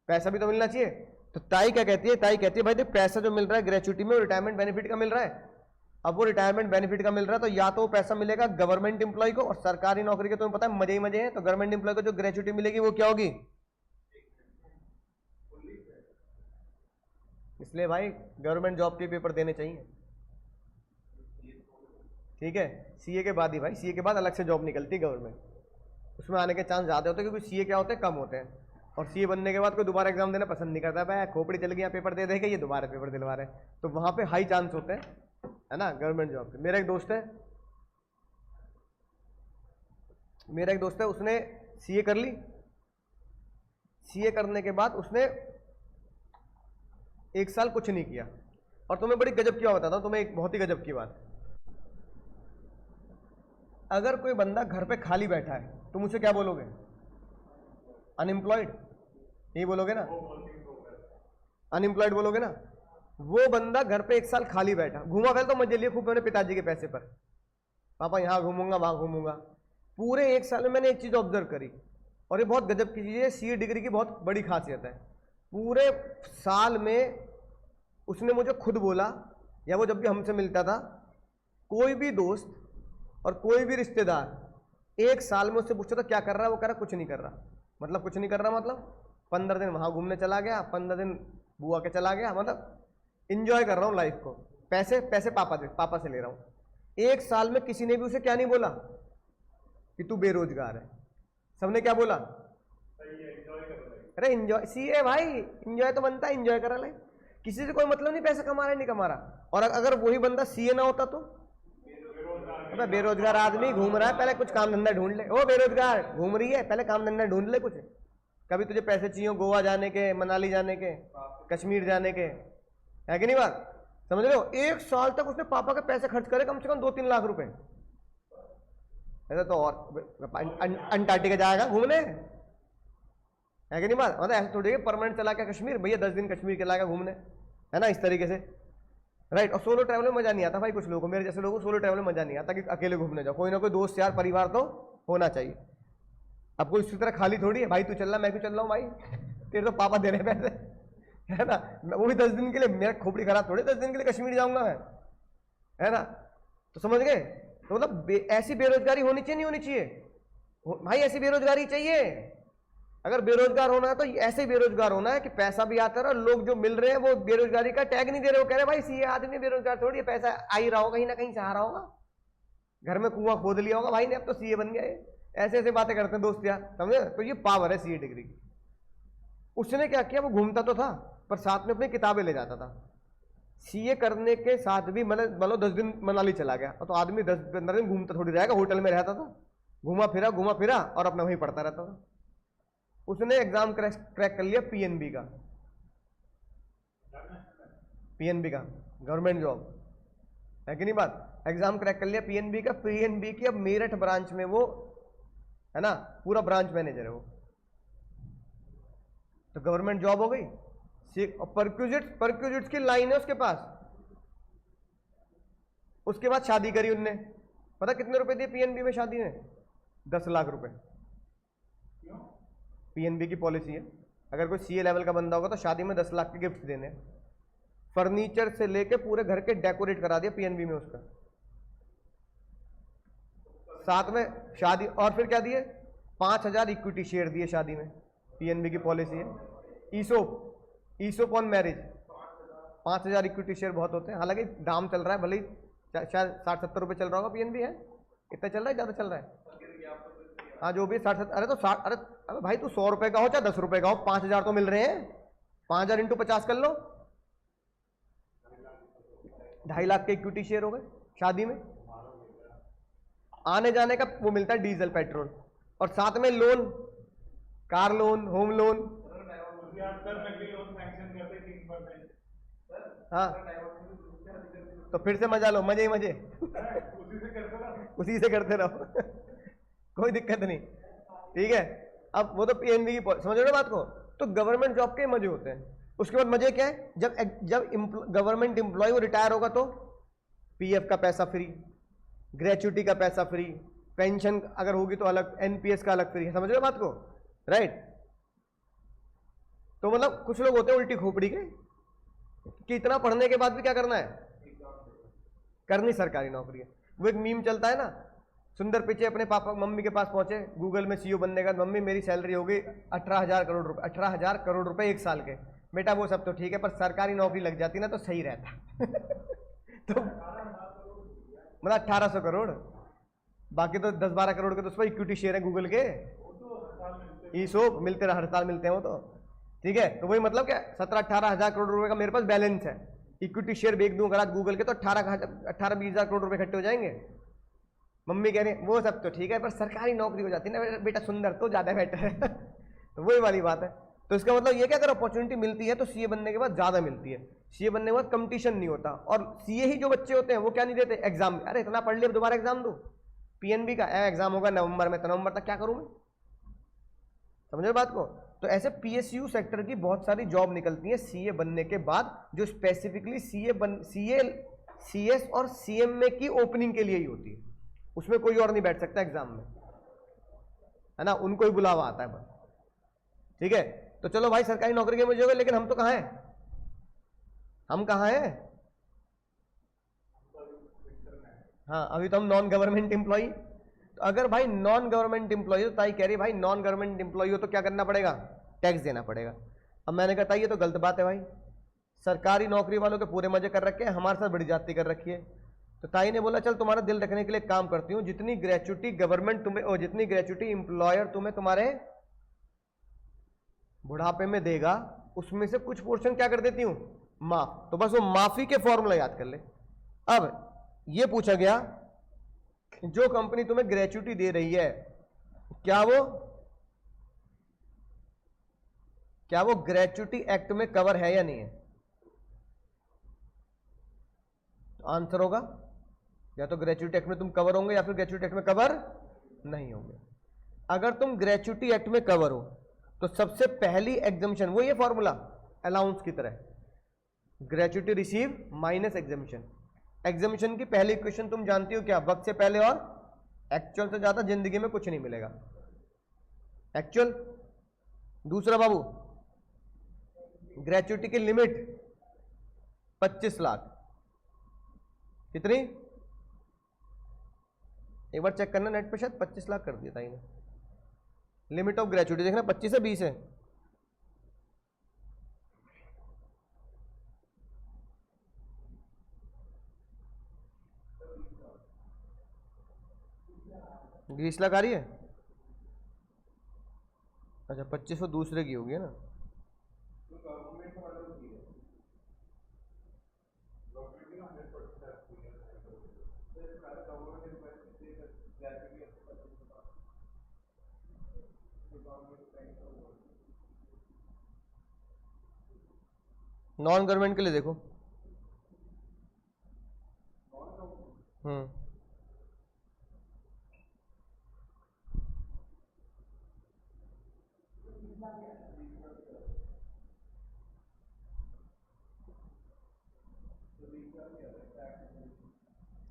पैसा भी तो मिलना चाहिए। तो ताई क्या कहती है? ताई कहती है भाई देख पैसा जो मिल रहा है ग्रेच्युटी में वो रिटायरमेंट बेनिफिट का मिल रहा है। अब वो रिटायरमेंट बेनिफिट का मिल रहा है तो या तो वो पैसा मिलेगा गवर्नमेंट एम्प्लॉय को, और सरकारी नौकरी के तुम्हें पता है मजे ही मजे हैं, तो गवर्नमेंट एम्प्लॉय को जो ग्रेच्युटी मिलेगी वो क्या होगी? इसलिए भाई गवर्नमेंट जॉब के पेपर देने चाहिए, ठीक है। सीए के बाद ही भाई, सीए के बाद अलग से जॉब निकलती है गवर्नमेंट, उसमें आने के चांस ज़्यादा होते हैं क्योंकि सीए क्या होते हैं? कम होते हैं। और सीए बनने के बाद कोई दोबारा एग्जाम देना पसंद नहीं करता, भाई खोपड़ी चल गया पेपर दे देगा, ये दोबारा पेपर दिलवा रहे हैं, तो वहाँ पे हाई चांस होते हैं, है ना, गवर्नमेंट जॉब के। मेरा एक दोस्त है, उसने सीए कर ली। सीए करने के बाद उसने 1 साल कुछ नहीं किया, और तुम्हें बड़ी गजब की बात बताता हूँ, तुम्हें एक बहुत ही गजब की बात। अगर कोई बंदा घर पे खाली बैठा है तुम उसे क्या बोलोगे? अनएम्प्लॉयड, यही बोलोगे ना, अनएम्प्लॉयड बोलोगे ना। वो बंदा घर पे 1 साल खाली बैठा, घूमा फिर तो मजे लिए खूब मैंने पिताजी के पैसे पर, पापा यहाँ घूमूंगा वहां घूमूंगा। पूरे 1 साल में मैंने एक चीज ऑब्जर्व करी, और ये बहुत गजब की चीज है, सीए डिग्री की बहुत बड़ी खासियत है। पूरे साल में उसने मुझे खुद बोला, या वो जब भी हमसे मिलता था, कोई भी दोस्त और कोई भी रिश्तेदार 1 साल में उससे पूछता था क्या कर रहा है, वो कह रहा कुछ नहीं कर रहा। मतलब कुछ नहीं कर रहा मतलब 15 दिन वहां घूमने चला गया, 15 दिन बुआ के चला गया, मतलब इंजॉय कर रहा हूँ लाइफ को, पैसे पापा से ले रहा हूँ। 1 साल में किसी ने भी उसे क्या नहीं बोला कि तू बेरोजगार है, सबने क्या बोला? अरे इंजॉय, सीए भाई इंजॉय तो बनता है, इंजॉय करा ले, किसी से कोई मतलब नहीं पैसा कमा रहा है नहीं कमा रहा। और अगर वही बंदा सीए ना होता तो बेरोजगार आदमी घूम रहा है, पहले कुछ काम धंधा ढूंढ ले। ओ बेरोजगार घूम रही है, पहले काम धंधा ढूंढ ले कुछ। कभी तुझे पैसे चाहिए गोवा जाने के, मनाली जाने के, कश्मीर जाने के, है कि नहीं बात? समझ रहे हो? 1 साल तक उसने पापा के पैसे खर्च करे, कम से कम 2-3 लाख रुपए। ऐसा तो और अंटार्कटिका जाएगा घूमने, है कि नहीं बात? मतलब ऐसा थोड़ी परमानेंट चला गया कश्मीर, भैया 10 दिन कश्मीर चला गया घूमने, है ना, इस तरीके से, राइट। और सोलो ट्रैवल में मजा नहीं आता भाई, कुछ लोगों को, मेरे जैसे लोगों को सोलो ट्रैवल में मजा नहीं आता कि अकेले घूमने जाओ, कोई ना कोई दोस्त यार परिवार तो होना चाहिए। अब कोई इसी तरह खाली थोड़ी है, भाई तू चल रहा मैं क्यों चल रहा हूँ भाई, तेरे तो पापा दे रहे पैसे, है ना, वो भी 10 दिन के लिए, मेरा खोपड़ी खराब थोड़ी 10 दिन के लिए कश्मीर जाऊंगा मैं, है ना। तो समझ गए? तो मतलब ऐसी बेरोजगारी होनी चाहिए नहीं होनी चाहिए भाई? ऐसी बेरोजगारी चाहिए। अगर बेरोजगार होना है तो ऐसे बेरोजगार होना है कि पैसा भी आता है और लोग जो मिल रहे हैं वो बेरोजगारी का टैग नहीं दे रहे, वो कह रहे भाई सीए आदमी बेरोजगार थोड़ी है, पैसा आ ही रहा होगा, कहीं ना कहीं से आ रहा होगा, घर में कुआं खोद लिया होगा भाई ने, अब तो सीए बन गया है। ऐसे ऐसे बातें करते हैं दोस्त यार, समझे? तो ये पावर है सीए डिग्री की। उसने क्या किया, वो घूमता तो था पर साथ में अपनी किताबें ले जाता था। सीए करने के साथ भी मतलब 10 दिन मनाली चला गया, तो आदमी 10-15 दिन घूमता थोड़ी रहेगा, होटल में रहता था, घूमा फिरा और अपना वहीं पढ़ता रहता था। उसने एग्जाम क्रैक कर लिया पीएनबी का, गवर्नमेंट जॉब, है कि नहीं बात? एग्जाम क्रैक कर लिया पीएनबी का। पीएनबी की अब मेरठ ब्रांच में वो, है ना, पूरा ब्रांच मैनेजर है वो, तो गवर्नमेंट जॉब हो गई। परक्यूजिट्स की लाइन है उसके पास। उसके बाद शादी करी उनने, पता कितने रुपए दिए पीएनबी में शादी में? 10 लाख रुपए। पीएनबी की पॉलिसी है, अगर कोई सीए लेवल का बंदा होगा तो शादी में 10 लाख के गिफ्ट देने, फर्नीचर से लेके पूरे घर के डेकोरेट करा दिया पीएनबी में उसका, साथ में शादी। और फिर क्या दिए? 5000 इक्विटी शेयर दिए शादी में, पीएनबी की पॉलिसी है। ईसोप ऑन मैरिज, 5000 इक्विटी शेयर बहुत होते हैं, हालांकि दाम चल रहा है भले ही शायद 60-70 रुपए चल रहा होगा, पीएनबी है, इतना चल रहा है, ज्यादा चल रहा है, हाँ जो भी 60, अरे तो 60, अरे भाई तू 100 रुपए का हो चाहे 10 रुपए का हो, 5,000 तो मिल रहे हैं। 5,000 इंटू 50 कर लो, 2.5 लाख के इक्विटी शेयर हो गए। शादी में आने जाने का वो मिलता है, डीजल पेट्रोल, और साथ में loan, car loan, home loan. हाँ तो फिर से मजा लो, मजे ही मजे उसी से करते रहो कोई दिक्कत नहीं, ठीक है। अब वो तो पीएनबी की समझ रहे हो बात को। तो गवर्नमेंट जॉब के मजे होते हैं। उसके बाद मजे क्या है, जब गवर्नमेंट एम्प्लॉय वो रिटायर होगा तो पीएफ का पैसा फ्री, ग्रेचुटी का पैसा फ्री, पेंशन अगर होगी तो अलग, एनपीएस का अलग फ्री है। समझ रहे हो बात को, राइट। तो मतलब कुछ लोग होते हैं उल्टी खोपड़ी के कि इतना पढ़ने के बाद भी क्या करना है, करनी सरकारी नौकरी है। वो एक मीम चलता है ना, सुंदर पिचे अपने पापा मम्मी के पास पहुंचे गूगल में सीईओ बनने का, मम्मी मेरी सैलरी हो गई 18,000 करोड़ रुपए, 18,000 करोड़ रुपए एक साल के। बेटा वो सब तो ठीक है, पर सरकारी नौकरी लग जाती ना तो सही रहता तो मतलब 1800 करोड़, बाकी तो 10-12 करोड़ के तो उस पर इक्विटी शेयर है गूगल के, ईसोप मिलते रहे, हर साल मिलते हैं वो तो, ठीक है। तो वही मतलब क्या, 17-18 हजार करोड़ रुपए का मेरे पास बैलेंस है, इक्विटी शेयर बेच दूं अगर आज गूगल के तो 18-20 हजार करोड़ रुपए इकट्ठे हो जाएंगे। मम्मी कह रही है वो सब तो ठीक है, पर सरकारी नौकरी हो जाती है ना बेटा सुंदर तो ज्यादा बेटर है तो वही वाली बात है। तो इसका मतलब ये क्या, अगर अपॉर्चुनिटी मिलती है तो सीए बनने के बाद ज्यादा मिलती है, सीए बनने के बाद कंपटीशन नहीं होता। और सीए ही जो बच्चे होते हैं वो क्या नहीं देते एग्जाम, अरे इतना पढ़ लिया दोबारा एग्जाम दो, पीएनबी का एग्जाम होगा नवंबर में, तो नवंबर तक क्या करूं मैं, समझो बात को। तो ऐसे पीएसयू सेक्टर की बहुत सारी जॉब निकलती है सीए बनने के बाद, जो स्पेसिफिकली सीएस और सीएमए की ओपनिंग के लिए ही होती है, उसमें कोई और नहीं बैठ सकता एग्जाम में, है ना, उनको ही बुलावा आता है बस, ठीक है। तो चलो भाई सरकारी नौकरी के मुझे होगा, लेकिन हम तो कहाँ हैं, हम कहाँ हैं, हाँ अभी तो हम नॉन गवर्नमेंट एम्प्लॉई। तो अगर भाई नॉन गवर्नमेंट एम्प्लॉई हो, ताई कह रही भाई नॉन गवर्नमेंट एम्प्लॉई हो तो क्या करना पड़ेगा, टैक्स देना पड़ेगा। अब मैंने कहा ये तो गलत बात है भाई, सरकारी नौकरी वालों के पूरे मजे कर रखे हैं, हमारे साथ बड़ी जाती कर रखी है। तो ताई ने बोला चल तुम्हारा दिल रखने के लिए काम करती हूँ, जितनी ग्रेचुटी गवर्नमेंट तुम्हें और जितनी ग्रेचुटी एम्प्लॉयर तुम्हें तुम्हारे बुढ़ापे में देगा, उसमें से कुछ पोर्शन क्या कर देती हूँ, माफ। तो बस वो माफी के फॉर्मूला याद कर ले। अब ये पूछा गया जो कंपनी तुम्हें ग्रेचुटी दे रही है क्या वो ग्रेचुटी एक्ट में कवर है या नहीं है, तो आंसर होगा या तो ग्रेचुटी एक्ट में तुम कवर होंगे या फिर ग्रेचुटी एक्ट में कवर नहीं होंगे। अगर तुम ग्रेचुटी एक्ट में कवर हो तो सबसे पहली एग्जम्पशन वो ये फॉर्मूला अलाउंस की तरह, gratuity receive minus exemption. Exemption की पहली इक्वेशन तुम जानती हो क्या, वक्त से पहले और एक्चुअल से ज्यादा जिंदगी में कुछ नहीं मिलेगा, एक्चुअल। दूसरा बाबू ग्रेचुटी की लिमिट 25 लाख, कितनी एक बार चेक करना नेट पे, शायद 25 लाख कर दिया था इन्हें लिमिट ऑफ ग्रेचुटी, देखना 25 है 20 है, बीस लाख आ रही है। अच्छा 25 दूसरे की होगी ना, नॉन गवर्नमेंट के लिए देखो।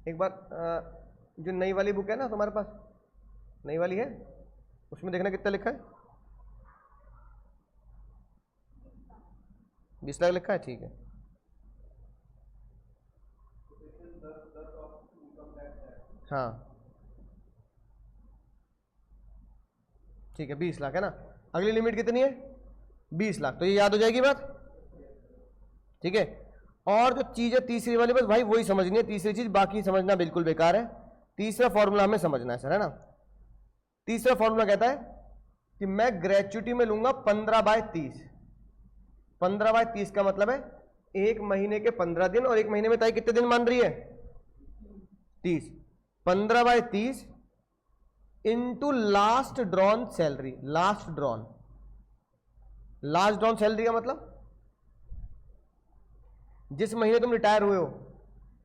एक बार जो नई वाली बुक है ना तुम्हारे पास, नई वाली है, उसमें देखना कितना लिखा है, 20 लाख लिखा है, ठीक है। हाँ ठीक है 20 लाख है ना, अगली लिमिट कितनी है 20 लाख, तो ये याद हो जाएगी बात, ठीक है। और जो चीज है तीसरी वाली, बस भाई वही समझनी है तीसरी चीज, बाकी समझना बिल्कुल बेकार है। तीसरा फॉर्मूला हमें समझना है सर, है ना। तीसरा फॉर्मूला कहता है कि मैं ग्रेच्युटी में लूंगा 15/30। 15/30 का मतलब है एक महीने के 15 दिन, और एक महीने में ताई कितने दिन मान रही है? 30। 15/30 into last drawn salary. Last drawn salary का मतलब जिस महीने तुम रिटायर हुए हो,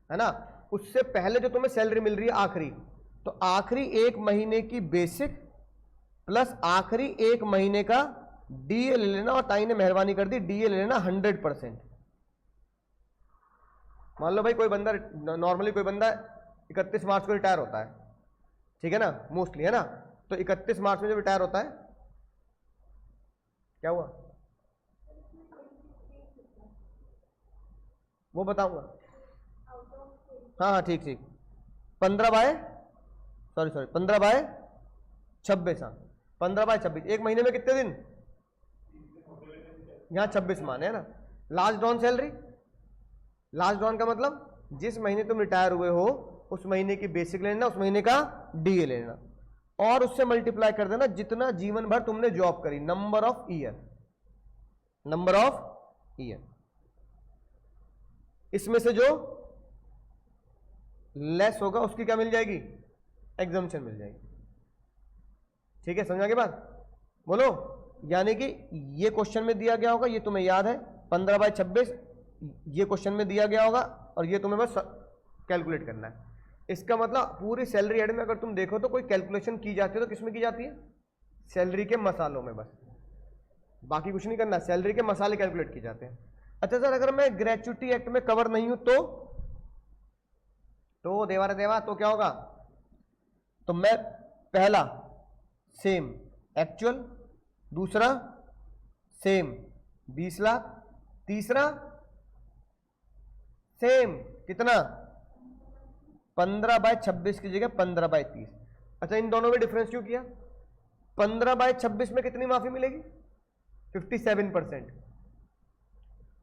है ना, उससे पहले जो तुम्हें सैलरी मिल रही है आखिरी, तो आखिरी एक महीने की बेसिक प्लस आखिरी एक महीने का डीए ले लेना। और ताई ने मेहरबानी कर दी, डीए ले लेना 100%। मान लो भाई कोई बंदा, नॉर्मली कोई बंदा 31 मार्च को रिटायर होता है, ठीक है ना, मोस्टली, है ना, तो 31 मार्च में जब रिटायर होता है, क्या हुआ वो बताऊंगा। हाँ हाँ ठीक ठीक। 15/26। हाँ 15/26 एक महीने में कितने दिन? यहाँ 26 माने, है ना। Last drawn salary, last drawn का मतलब जिस महीने तुम रिटायर हुए हो उस महीने की बेसिक लेना, उस महीने का डीए लेना, और उससे मल्टीप्लाई कर देना जितना जीवन भर तुमने जॉब करी, नंबर ऑफ ईयर। इसमें से जो लेस होगा उसकी क्या मिल जाएगी? एग्जम्पशन मिल जाएगी। ठीक है, समझा के बात? बोलो। यानी कि ये क्वेश्चन में दिया गया होगा, ये तुम्हें याद है, 15/26 ये क्वेश्चन में दिया गया होगा, और ये तुम्हें बस कैलकुलेट करना है। इसका मतलब पूरी सैलरी एड में अगर तुम देखो तो कोई कैलकुलेशन की जाती है तो किसमें की जाती है? सैलरी के मसालों में, बस, बाकी कुछ नहीं करना, सैलरी के मसाले कैलकुलेट किए जाते हैं। अच्छा सर, अगर मैं ग्रेच्युटी एक्ट में कवर नहीं हूं तो देवा रे देवा, तो क्या होगा? तो मैं पहला सेम एक्चुअल, दूसरा सेम 20 लाख, तीसरा सेम कितना? 15/26 की जगह 15/30। अच्छा, इन दोनों में डिफरेंस क्यों किया? 15/26 में कितनी माफी मिलेगी? 57%।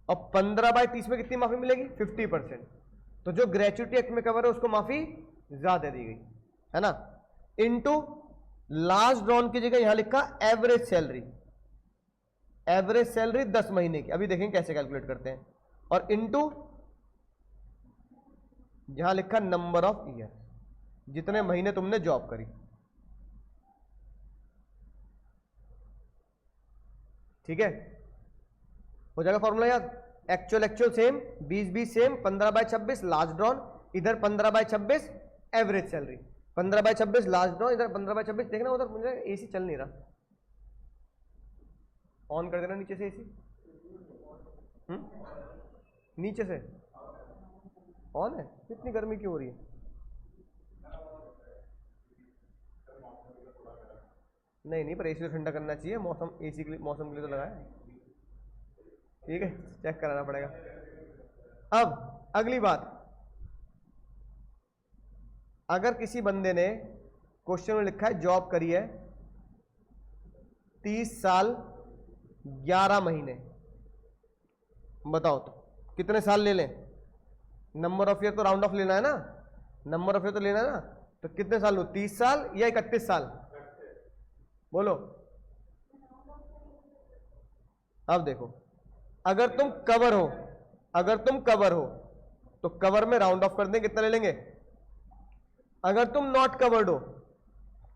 और 15/30 में कितनी माफी मिलेगी? 50%। तो जो ग्रेच्युटी एक्ट में कवर है उसको माफी ज्यादा दी गई, है ना। इनटू लास्ट ड्रॉन की जगह यहां लिखा एवरेज सैलरी। एवरेज सैलरी 10 महीने की, अभी देखेंगे कैसे कैलकुलेट करते हैं। और इनटू यहां लिखा नंबर ऑफ ईयर, जितने महीने तुमने जॉब करी। ठीक है, हो जाएगा फॉर्मूला याद? Actual actual same, 20/20 same, 15/26 last drawn, इधर 15/26 एवरेज सैलरी, 15/26 लास्ट ड्रॉन, इधर 15/26। देखना उधर मुझे एसी चल नहीं रहा, ऑन कर देना नीचे से एसी। नीचे से ऑन है? इतनी गर्मी क्यों हो रही है? नहीं, पर एसी तो ठंडा करना चाहिए, मौसम एसी के लिए, मौसम के लिए तो लगाया है। ठीक है, चेक कराना पड़ेगा। अब अगली बात, अगर किसी बंदे ने क्वेश्चन में लिखा है जॉब करी है 30 साल 11 महीने, बताओ तो कितने साल ले लें? नंबर ऑफ ईयर तो राउंड ऑफ लेना है ना, नंबर ऑफ ईयर तो लेना है ना, तो कितने साल लो? 30 साल या 31 साल? बोलो। अब देखो, अगर तुम कवर हो तो कवर में राउंड ऑफ कर दें, कितना ले लेंगे? अगर तुम नॉट कवर्ड हो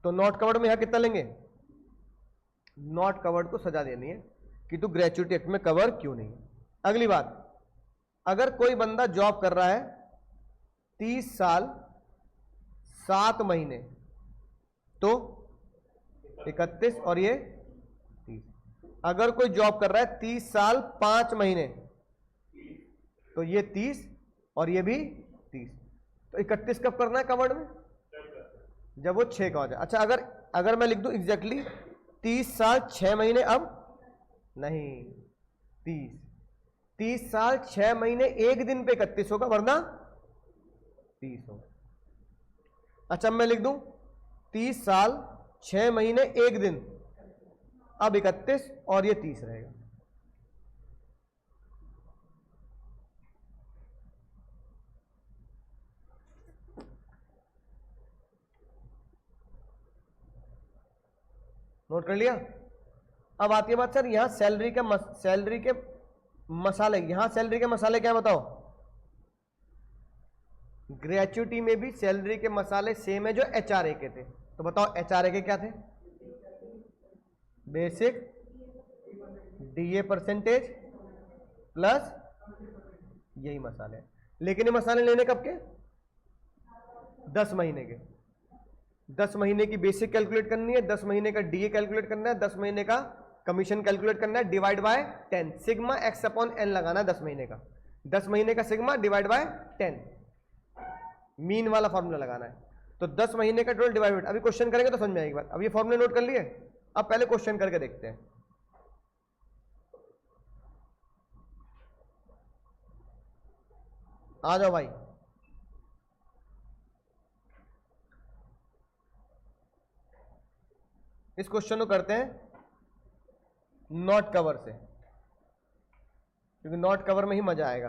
तो नॉट कवर्ड में यहां कितना लेंगे? नॉट कवर्ड को सजा देनी है कि तू ग्रेच्युटी एक्ट में कवर क्यों नहीं। अगली बात, अगर कोई बंदा जॉब कर रहा है 30 साल 7 महीने, तो 31 और ये 30। अगर कोई जॉब कर रहा है 30 साल 5 महीने, तो ये 30 और ये भी 30। तो 31 कब करना है कवर्ड में? जब वो 6 का हो जाए। अच्छा, अगर मैं लिख दूं एग्जैक्टली 30 साल 6 महीने, अब नहीं, 30 साल 6 महीने एक दिन पे 31 होगा, वरना 30 होगा। अच्छा, मैं लिख दूं 30 साल 6 महीने एक दिन, अब 31 और ये 30 रहेगा। नोट कर लिया। अब आती है बात सर यहां सैलरी के मसाले, यहां सैलरी के मसाले क्या बताओ? ग्रेचुइटी में भी सैलरी के मसाले सेम है जो एचआरए के थे। तो बताओ एचआरए के क्या थे? बेसिक, डीए परसेंटेज प्लस यही मसाले। लेकिन ये मसाले लेने कब के? 10 महीने के। 10 महीने की बेसिक कैलकुलेट करनी है, 10 महीने का डीए कैलकुलेट करना है, 10 महीने का कमीशन कैलकुलेट करना है, divide by 10, sigma X upon N लगाना है 10 महीने का। 10 महीने का सिग्मा डिवाइड बाय 10, मीन वाला फॉर्मूला लगाना है। तो 10 महीने का टोटल डिवाइड, अभी क्वेश्चन करेंगे तो समझ में आएगी बात। अब ये फॉर्मूले नोट कर लिए, अब पहले क्वेश्चन करके देखते हैं। आ जाओ भाई, इस क्वेश्चन को करते हैं नॉट कवर से, क्योंकि नॉट कवर में ही मजा आएगा।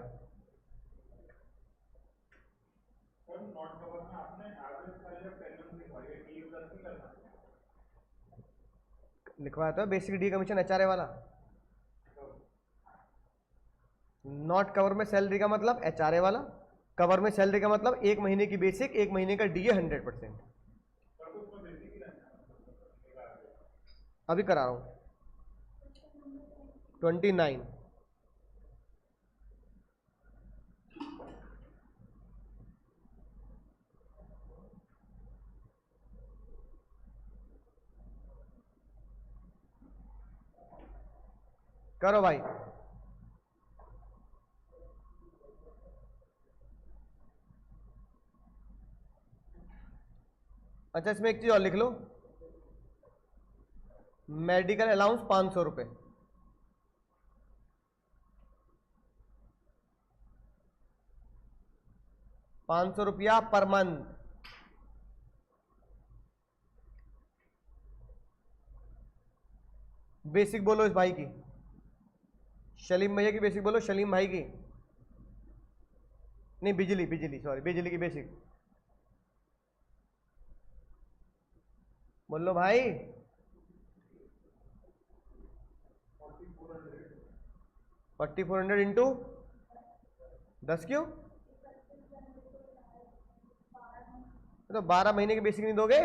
लिखवाया तो बेसिक डी कमीशन एचआरए वाला। नॉट कवर में सैलरी का मतलब एचआरए वाला, कवर में सैलरी का मतलब 1 महीने की बेसिक, 1 महीने का डीए 100%। अभी करा रहा हूं 29। करो भाई। अच्छा इसमें एक चीज और लिख लो, मेडिकल अलाउंस 500 रुपए। ₹500 पर मंथ। बेसिक बोलो इस भाई की, सलीम भैया की बेसिक बोलो, सलीम भाई की नहीं, बिजली सॉरी, बिजली की बेसिक बोल लो भाई। 4400 इंटू 10 क्यों? तो 12 महीने की बेसिक नहीं दोगे?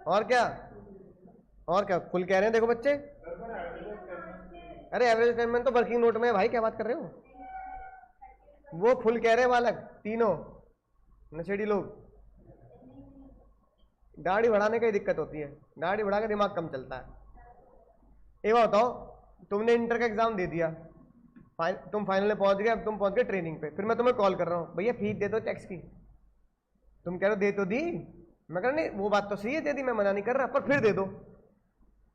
और क्या, और क्या फुल कह रहे हैं देखो बच्चे। अरे एवरेज अटेनमेंट तो वर्किंग नोट में है भाई, क्या बात कर रहे हो? वो फुल कह रहे हैं बालक तीनों नशेड़ी लोग। दाढ़ी बढ़ाने का ही दिक्कत होती है, दाढ़ी बढ़ा के दिमाग कम चलता है। ये बताओ, तुमने इंटर का एग्जाम दे दिया, तुम फाइनल में पहुंच गए, अब तुम पहुंच गए ट्रेनिंग पे, फिर मैं तुम्हें कॉल कर रहा हूँ, भैया फीस दे दो टैक्स की। तुम कह रहे हो दे तो दी, मैं कह रहा नहीं वो बात तो सही है, दे दी, मैं मना नहीं कर रहा, पर फिर दे दो।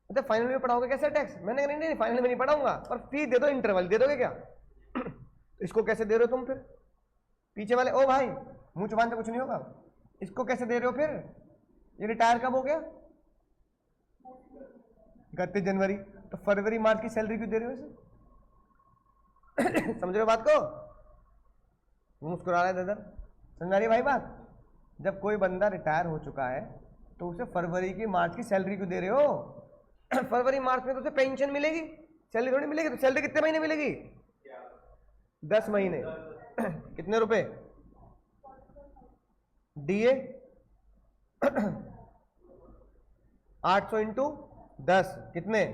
अच्छा फाइनल में पढ़ाओगे कैसे टैक्स? मैंने कहा नहीं फाइनल में नहीं पढ़ाऊंगा, पर फीस दे दो, इंटरवल दे दोगे क्या? इसको कैसे दे रहे हो तुम फिर? पीछे वाले ओ भाई मुंह चुबान से कुछ नहीं होगा, इसको कैसे दे रहे हो फिर? ये रिटायर कब हो गया? 31 जनवरी। तो फरवरी मार्च की सैलरी क्यों दे रहे हो इसे? समझ रहे हो बात को? मुस्कुरा रहे दादा, समझ रही है भाई बात? जब कोई बंदा रिटायर हो चुका है तो उसे फरवरी की मार्च की सैलरी क्यों दे रहे हो? फरवरी मार्च में तो उसे पेंशन मिलेगी, सैलरी थोड़ी मिलेगी। तो सैलरी कितने महीने मिलेगी? 10 महीने। कितने रुपए? डीए 800 इंटू 10 कितने?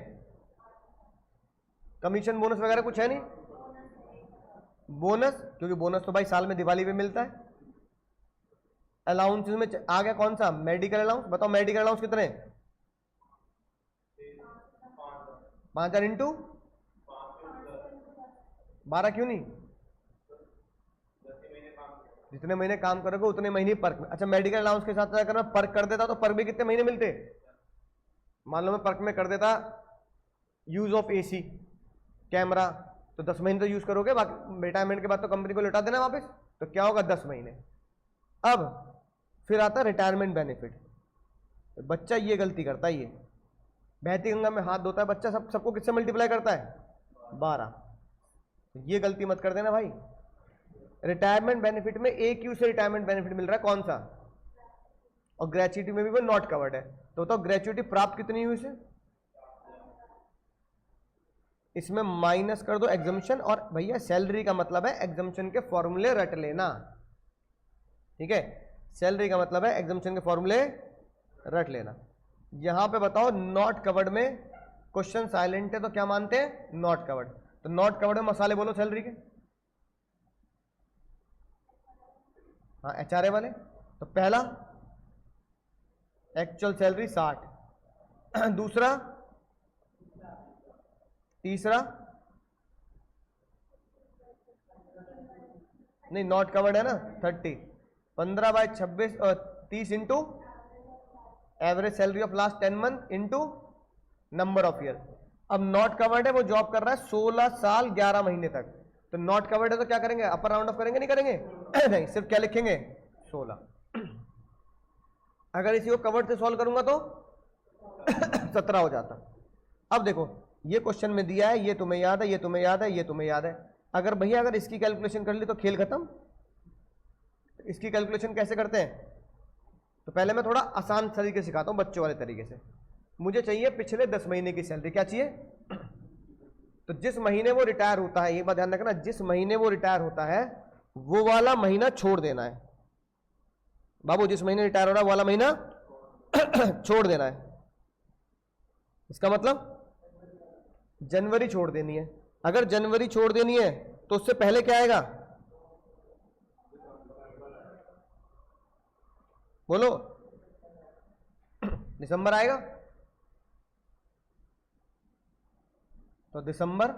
कमीशन बोनस वगैरह कुछ है नहीं? बोनस, क्योंकि बोनस तो भाई साल में दिवाली पे मिलता है। अलाउंस में आ गया कौन सा? Medical allowance. बताओ मेडिकल अलाउंस कितने? 5000 इंटू 12 क्यों नहीं? जितने महीने काम करोगे उतने महीने पर्क। अच्छा मेडिकल अलाउंस के साथ अगर मैं पर्क कर देता तो पर्क भी कितने महीने मिलते? मान लो मैं पर्क में कर देता यूज ऑफ एसी कैमरा, तो 10 महीने तो यूज करोगे, बाकी रिटायरमेंट के बाद तो कंपनी को लौटा देना वापस, तो क्या होगा? 10 महीने। अब फिर आता रिटायरमेंट बेनिफिट। बच्चा ये गलती करता है, ये बहती गंगा में हाथ धोता है बच्चा, सबको किससे मल्टीप्लाई करता है? 12। ये गलती मत कर देना भाई। रिटायरमेंट बेनिफिट में एक क्यू से रिटायरमेंट बेनिफिट मिल रहा है, कौन सा? और ग्रेचुइटी में भी वो नॉट कवर्ड है। तो बताओ ग्रेचुइटी प्राप्त कितनी हुई इसे, इसमें माइनस कर दो एग्जम्पशन, और भैया सैलरी का मतलब है एग्जम्पशन के फॉर्मूले रट लेना, ठीक है। सैलरी का मतलब है एग्जम्पशन के फॉर्मूले रट लेना। यहां पे बताओ नॉट कवर्ड में क्वेश्चन साइलेंट है तो क्या मानते हैं, नॉट कवर्ड। तो नॉट कवर्ड में मसाले बोलो सैलरी के, हाँ एचआरए वाले। तो पहला एक्चुअल सैलरी 60, दूसरा, तीसरा नहीं नॉट कवर्ड है ना 30, 15/26 30 into average salary of last 10 month into number of year. अब नॉट कवर्ड है, वो जॉब कर रहा है 16 साल 11 महीने तक, तो नॉट कवर्ड है तो क्या करेंगे, अपर राउंड ऑफ करेंगे नहीं करेंगे नहीं, सिर्फ क्या लिखेंगे 16। अगर इसी को कवर्ड से सॉल्व करूंगा तो 17 हो जाता। अब देखो ये क्वेश्चन में दिया है, ये तुम्हें याद है, ये तुम्हें याद है, ये तुम्हें याद है। अगर भैया अगर इसकी कैलकुलेशन कर ली तो खेल खत्म। इसकी कैलकुलेशन कैसे करते हैं, तो पहले मैं थोड़ा आसान तरीके सिखाता हूं, बच्चों वाले तरीके से। मुझे चाहिए पिछले 10 महीने की सैलरी, क्या चाहिए, तो जिस महीने वो रिटायर होता है, ये बात ध्यान रखना, जिस महीने वो रिटायर होता है वो वाला महीना छोड़ देना है बाबू, जिस महीने रिटायर हो रहा है वो वाला महीना छोड़ देना है। इसका मतलब जनवरी छोड़ देनी है। अगर जनवरी छोड़ देनी है तो उससे पहले क्या आएगा, बोलो, दिसंबर आएगा। तो दिसंबर,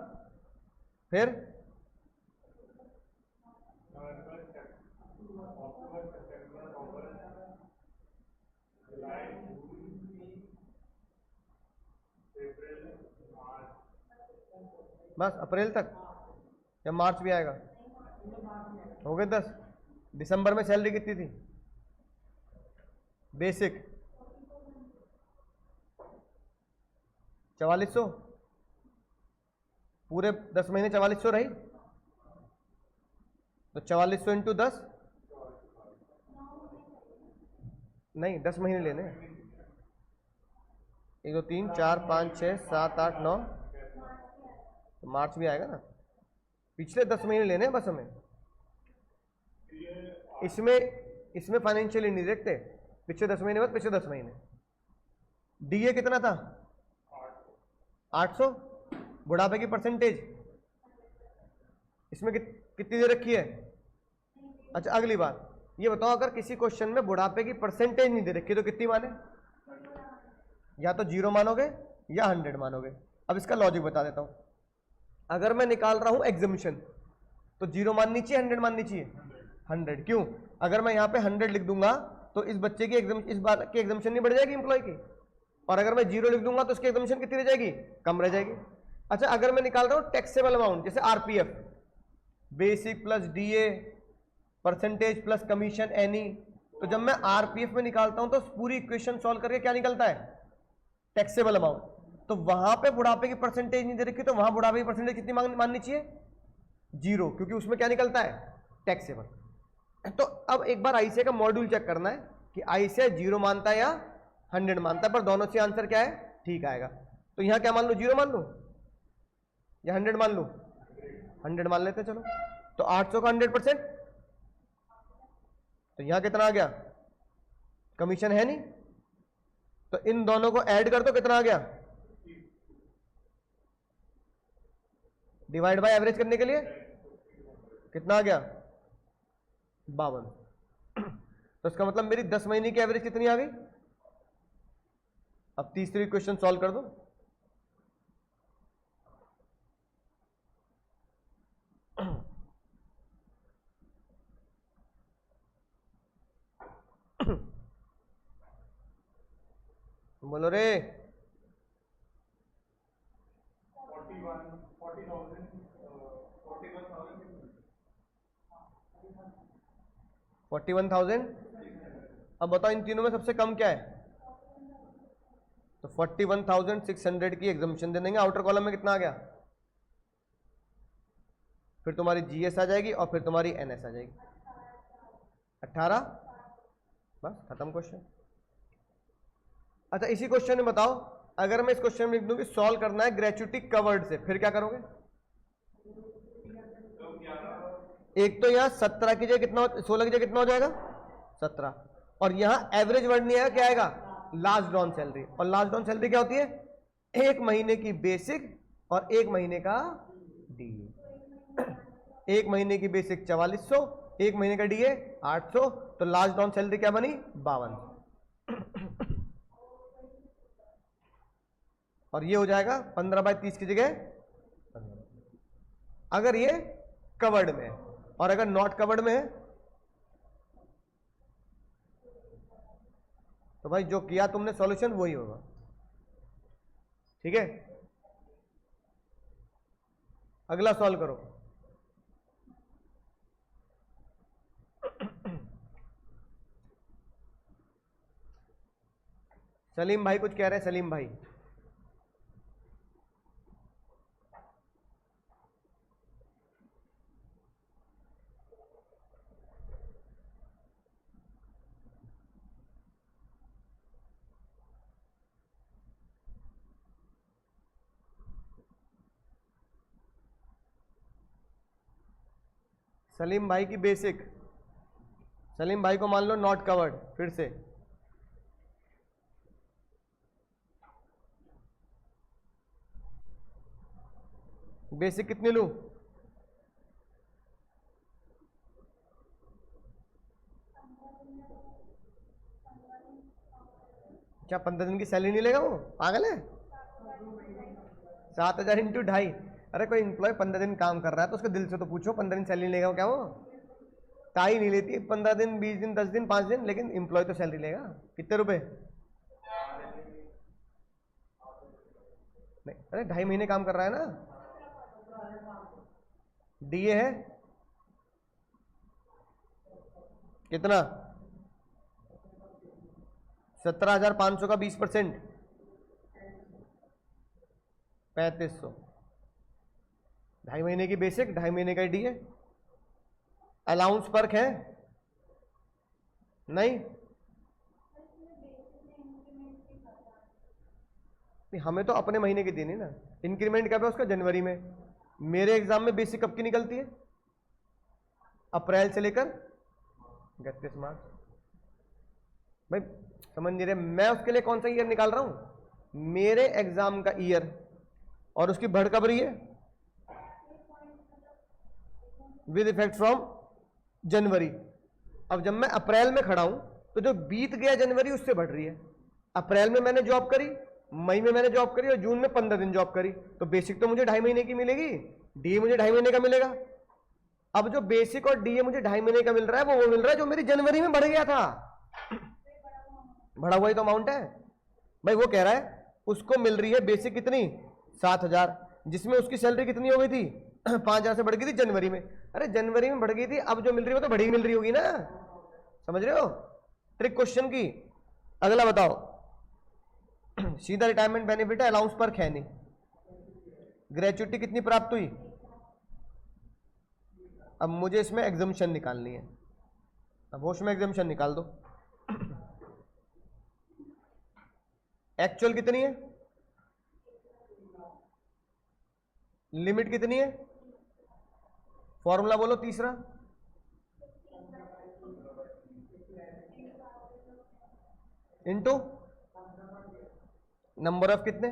फिर बस अप्रैल तक, या मार्च भी आएगा, हो गए 10। दिसंबर में सैलरी कितनी थी बेसिक, 4400, पूरे 10 महीने 4400 रही, तो 4400 इंटू 10, नहीं 10 महीने लेने, 1 2 3 4 5 6 7 8 9, तो मार्च भी आएगा ना। पिछले 10 महीने लेने हैं बस हमें, इसमें फाइनेंशियली नहीं देखते, पिछले 10 महीने बाद पिछले 10 महीने। डीए कितना था 800, बुढ़ापे की परसेंटेज इसमें कितनी दे रखी है। अच्छा अगली बात ये बताओ, अगर किसी क्वेश्चन में बुढ़ापे की परसेंटेज नहीं दे रखी तो कितनी माने, या तो 0 मानोगे या 100 मानोगे। अब इसका लॉजिक बता देता हूं, अगर मैं निकाल रहा हूं एग्जामिशन तो 0 माननी चाहिए 100 माननी चाहिए, 100। क्यों, अगर मैं यहां पे 100 लिख दूंगा तो इस बच्चे की इस बार की एग्जामिशन नहीं बढ़ जाएगी एम्प्लॉय की, और अगर मैं 0 लिख दूंगा तो उसकी एग्जामिशन कितनी रह जाएगी, कम रह जाएगी। अच्छा अगर मैं निकाल रहा हूं टैक्सेबल अमाउंट, जैसे RPF, basic plus DA percentage plus commission any, तो जब मैं आरपीएफ में निकालता हूं तो पूरी इक्वेशन सॉल्व करके क्या निकलता है, टैक्सेबल अमाउंट। तो वहां पे बुढ़ापे की परसेंटेज नहीं दे रखी, तो वहां बुढ़ापे की परसेंटेज कितनी माननी चाहिए, 0, क्योंकि उसमें क्या निकलता है, टैक्सेबल। तो अब एक बार आईसीए का मॉड्यूल चेक करना है कि आईसीए 0 मानता है या 100 मानता है, पर दोनों से आंसर क्या है, ठीक आएगा। तो यहां क्या मान लो, 0 मान लो या 100 मान लो, 100 मान लेते चलो। तो 800 का 100%, तो यहां कितना आ गया, कमीशन है नहीं, तो इन दोनों को ऐड कर दो, कितना आ गया, डिवाइड बाय एवरेज करने के लिए कितना आ गया, 52। तो इसका मतलब मेरी 10 महीने की एवरेज कितनी आ गई। अब तीसरी क्वेश्चन सॉल्व कर दो, बोलो रे, 41,000। अब बताओ इन तीनों में सबसे कम क्या है, तो 41,600 की एग्जामिशन दे देंगे। आउटर कॉलम में कितना आ गया, फिर तुम्हारी जीएस आ जाएगी और फिर तुम्हारी एनएस आ जाएगी, 18। बस खत्म क्वेश्चन। अच्छा इसी क्वेश्चन में बताओ, अगर मैं इस क्वेश्चन में लिख दूं कि सॉल्व करना है ग्रेच्युटी कवर्ड से, फिर क्या करोगे? एक तो यहाँ 17 की जगह कितना 16 की जगह कितना हो जाएगा 17, और यहाँ एवरेज वर्ड नहीं आएगा, क्या आएगा? Last drawn salary. और लास्ट ड्रॉन सैलरी क्या होती है? एक महीने की बेसिक और एक महीने का डीए। एक महीने की बेसिक 4400, एक महीने का डीए 800, तो लास्ट ड्रॉन सैलरी क्या बनी? 52। और ये हो जाएगा 15/30 की जगह 15, अगर ये कवर्ड में है। और अगर नॉट कवर्ड में है तो भाई जो किया तुमने सॉल्यूशन वही होगा। ठीक है, अगला सॉल्व करो। सलीम भाई कुछ कह रहे हैं, सलीम भाई। सलीम भाई की बेसिक, सलीम भाई को मान लो नॉट कवर्ड, फिर से बेसिक कितनी लूं? क्या 15 दिन की सैलरी नहीं लेगा वो? पागल है? 7000 इंटू 2.5। अरे कोई एम्प्लॉय 15 दिन काम कर रहा है तो उसके दिल से तो पूछो 15 दिन सैलरी लेगा क्या? वो टाई नहीं लेती 15 दिन 20 दिन 10 दिन 5 दिन, लेकिन एम्प्लॉय तो सैलरी लेगा। कितने रुपए? नहीं, अरे 2.5 महीने काम कर रहा है ना। डीए है कितना? 17,500 का 20% 3500। 2.5 महीने की बेसिक, 2.5 महीने का डीए। अलाउंस पर्क है नहीं? हमें तो अपने महीने की देनी ना। इंक्रीमेंट कब है उसका? जनवरी में। मेरे एग्जाम में बेसिक कब की निकलती है? अप्रैल से लेकर 31 मार्च। भाई समझ नहीं रहे, मैं उसके लिए कौन सा ईयर निकाल रहा हूं? मेरे एग्जाम का ईयर, और उसकी बढ़ कब रही है? With effect from January. अब जब मैं अप्रैल में खड़ा हूं तो जो बीत गया जनवरी उससे बढ़ रही है। अप्रैल में मैंने जॉब करी, मई में मैंने जॉब करी और जून में 15 दिन जॉब करी, तो बेसिक तो मुझे 2.5 महीने की मिलेगी, डीए मुझे 2.5 महीने का मिलेगा। अब जो बेसिक और डीए मुझे 2.5 महीने का मिल रहा है वो मिल रहा है जो मेरी जनवरी में बढ़ गया था। बढ़ा हुआ ही तो अमाउंट है भाई। वो कह रहा है उसको मिल रही है बेसिक कितनी? 7,000, जिसमें उसकी सैलरी कितनी हो गई थी? 5,000 से बढ़ गई थी जनवरी में। अरे जनवरी में बढ़ गई थी, अब जो मिल रही है वो तो बढ़ी मिल रही होगी ना। समझ रहे हो ट्रिक क्वेश्चन की? अगला बताओ। सीधा रिटायरमेंट बेनिफिट है, अलाउंस पर है नहीं। ग्रेच्युटी कितनी प्राप्त हुई? अब मुझे इसमें एग्जम्पशन निकालनी है। अब होश में एग्जम्पशन निकाल दो। एक्चुअल कितनी है? लिमिट कितनी है? फॉर्मूला बोलो तीसरा। इनटू नंबर ऑफ कितने?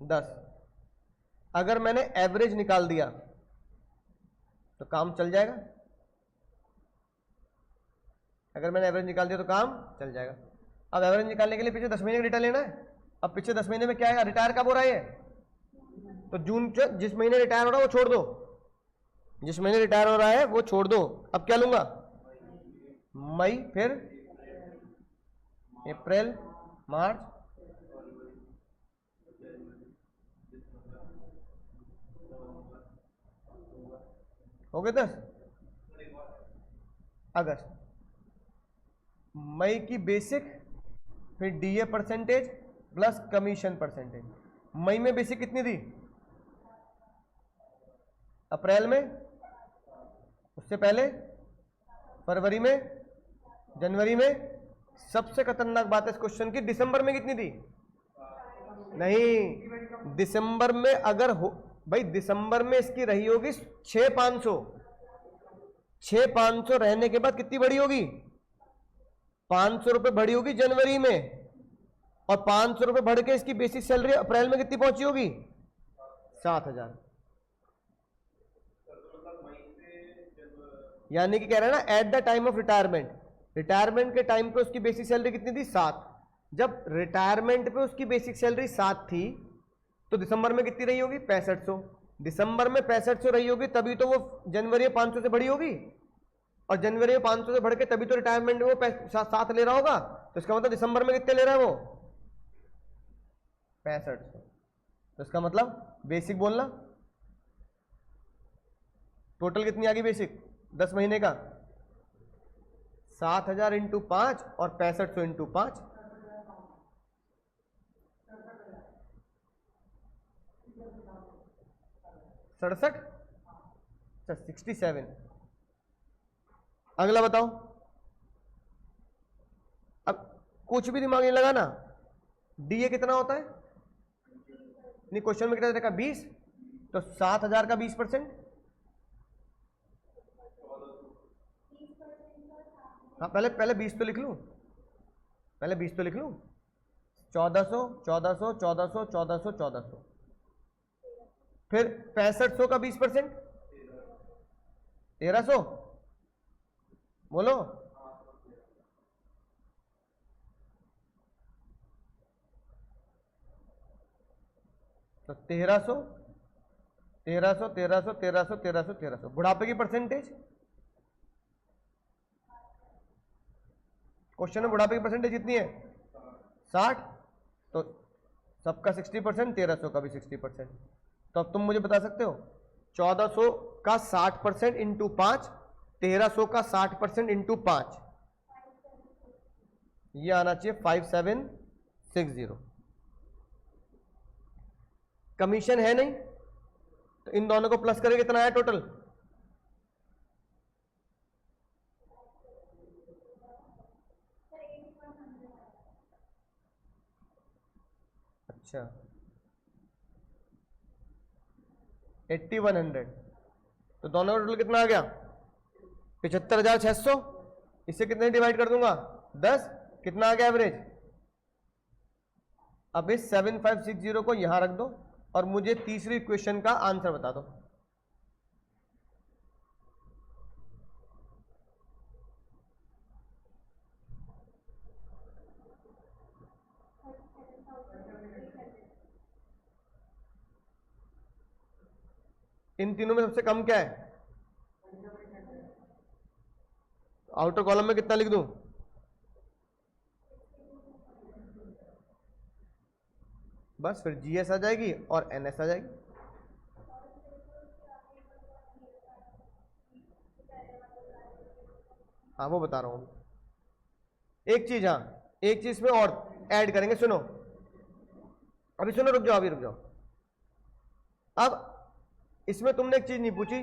10। अगर मैंने एवरेज निकाल दिया तो काम चल जाएगा। अगर मैंने एवरेज निकाल दिया तो काम चल जाएगा। अब एवरेज निकालने के लिए पीछे 10 महीने का डेटा लेना है। अब पीछे 10 महीने में क्या है? रिटायर कब हो रहा है? तो जून, जिस महीने रिटायर हो रहा है वो छोड़ दो, जिस महीने रिटायर हो रहा है वो छोड़ दो। अब क्या लूंगा? मई, फिर अप्रैल, मार्च, हो गए 10। अगस्त, मई की बेसिक, फिर DA percentage plus commission percentage. मई में बेसिक कितनी थी? अप्रैल में, उससे पहले फरवरी में, जनवरी में सबसे खतरनाक बात है इस क्वेश्चन की, दिसंबर में कितनी थी? नहीं, दिसंबर में अगर हो भाई, दिसंबर में इसकी रही होगी 6,500। 6,500 रहने के बाद कितनी बढ़ी होगी? 500 रुपए बढ़ी होगी जनवरी में, और 500 रुपए बढ़ के इसकी बेसिक सैलरी अप्रैल में कितनी पहुंची होगी? 7,000। यानी कि कह रहे हैं ना, at the time of retirement, retirement के टाइम पे उसकी बेसिक सैलरी कितनी थी? 7। जब रिटायरमेंट पे उसकी बेसिक सैलरी 7 थी तो दिसंबर में कितनी रही होगी? 6500। दिसंबर में 6500 रही होगी, तभी तो वो जनवरी में 500 से बढ़ी होगी, और जनवरी में 500 से बढ़ के तभी तो रिटायरमेंट में वो 7 ले रहा होगा। तो इसका मतलब दिसंबर में कितने ले रहा है वो? 6500। तो इसका मतलब बेसिक बोलना, टोटल कितनी आ गई बेसिक 10 महीने का? 7,000 इंटू 5 और 6500 इंटू 5, 67, 67। अगला बताओ। अब कुछ भी दिमाग नहीं लगाना। डीए कितना होता है? नहीं, क्वेश्चन में कितना देखा? 20। तो 7,000 का 20%, हाँ पहले 20 तो लिख लूं, पहले 20 तो लिख लूं। 1400, 1400, 1400, 1400, 1400, फिर 6500 का 20%, 1300। बोलो। तो 1300, 1300, 1300, 1300, 1300, 1300। बुढ़ापे की परसेंटेज, क्वेश्चन में बुढ़ापे की परसेंटेज कितनी है? 60। तो सबका 60%, 1300 का भी 60%। तो अब तुम मुझे बता सकते हो 1400 का 60% इंटू 5, 1300 का 60% इंटू 5, ये आना चाहिए 5760। कमीशन है नहीं, तो इन दोनों को प्लस करके कितना आया टोटल? अच्छा, 8100। तो दोनों का टोटल कितना आ गया? 75,600। इससे कितने डिवाइड कर दूंगा? 10। कितना आ गया एवरेज? अब इस 7560 को यहां रख दो और मुझे तीसरी इक्वेशन का आंसर बता दो। इन तीनों में सबसे कम क्या है? आउटर कॉलम में कितना लिख दूं? बस फिर जीएस आ जाएगी और एनएस आ जाएगी। हाँ वो बता रहा हूं। एक चीज, हाँ एक चीज में और ऐड करेंगे, सुनो अभी, सुनो, रुक जाओ, अभी रुक जाओ। अब इसमें तुमने एक चीज नहीं पूछी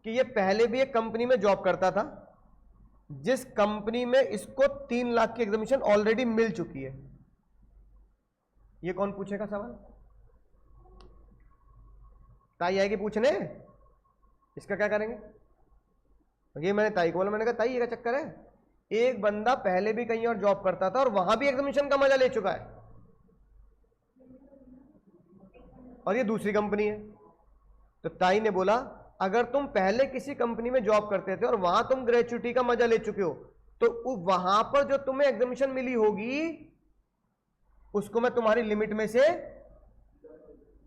कि ये पहले भी एक कंपनी में जॉब करता था, जिस कंपनी में इसको 3 लाख की एग्जामिनेशन ऑलरेडी मिल चुकी है। ये कौन पूछेगा सवाल? ताई आएगी पूछने, इसका क्या करेंगे? ये मैंने ताई को बोला, मैंने कहा ताई ये क्या चक्कर है, एक बंदा पहले भी कहीं और जॉब करता था और वहां भी एग्जामिनेशन का मजा ले चुका है, और ये दूसरी कंपनी है। तो ताई ने बोला अगर तुम पहले किसी कंपनी में जॉब करते थे और वहां तुम ग्रेच्युटी का मजा ले चुके हो, तो वहां पर जो तुम्हें एग्जामिनेशन मिली होगी उसको मैं तुम्हारी लिमिट में से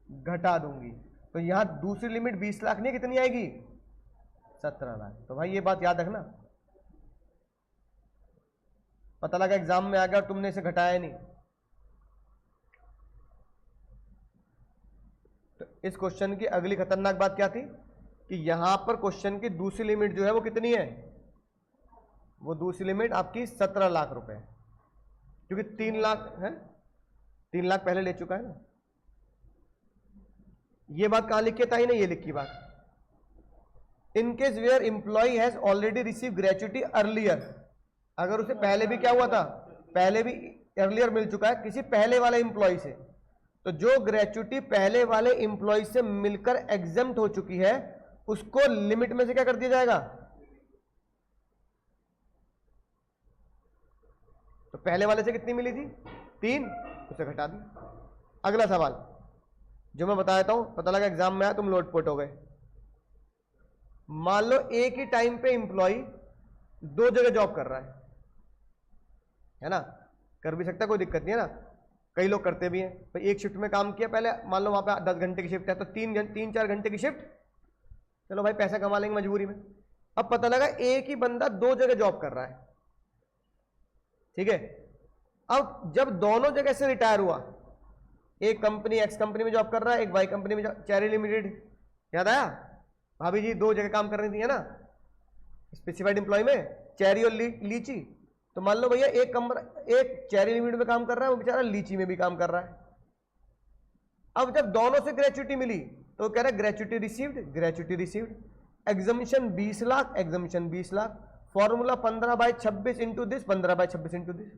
घटा दूंगी। तो यहां दूसरी लिमिट 20 लाख नहीं, कितनी आएगी? 17 लाख। तो भाई ये बात याद रखना, पता लगा एग्जाम में आ गया और तुमने इसे घटाया नहीं। तो इस क्वेश्चन की अगली खतरनाक बात क्या थी कि यहां पर क्वेश्चन की दूसरी लिमिट जो है वो कितनी है? वो दूसरी लिमिट आपकी 17 लाख रुपए, क्योंकि 3 लाख है, 3 लाख पहले ले चुका है ना। ये बात कहां लिखी है ताई ने? ये लिखी बात, in case where employ has already receive gratuity earlier, अगर उसे पहले भी क्या हुआ था, पहले भी अर्लियर मिल चुका है किसी पहले वाले इंप्लॉय से, तो जो ग्रेचुटी पहले वाले इंप्लॉय से मिलकर एग्जेम्प्ट हो चुकी है उसको लिमिट में से क्या कर दिया जाएगा, तो पहले वाले से कितनी मिली थी 3, उसे घटा दी। अगला सवाल जो मैं बता देता हूं, पता लगा एग्जाम में आया तुम लोटपोट हो गए। मान लो एक ही टाइम पे इंप्लॉय 2 जगह जॉब कर रहा है ना, कर भी सकता है, कोई दिक्कत नहीं है ना, कई लोग करते भी हैं। तो एक शिफ्ट में काम किया पहले, मान लो वहां पे 10 घंटे की शिफ्ट है तो 3-4 घंटे की शिफ्ट, चलो भाई पैसा कमा लेंगे मजबूरी में। अब पता लगा एक ही बंदा 2 जगह जॉब कर रहा है, ठीक है। अब जब दोनों जगह से रिटायर हुआ, एक कंपनी एक्स कंपनी में जॉब कर रहा है, एक वाई कंपनी में, चेरी लिमिटेड, याद आया, भाभी जी 2 जगह काम कर रही थी है ना, स्पेसिफाइड एम्प्लॉय में चेरी और लीची। तो मान लो भैया एक चेरी लिमिटेड में काम कर रहा है, वो बेचारा लीची में भी काम कर रहा है। अब जब दोनों से ग्रेचुटी मिली तो कह रहा है gratuity received, gratuity received, exemption 20 lakh, exemption 20 lakh, formula 15/26 into this, 15/26 into this.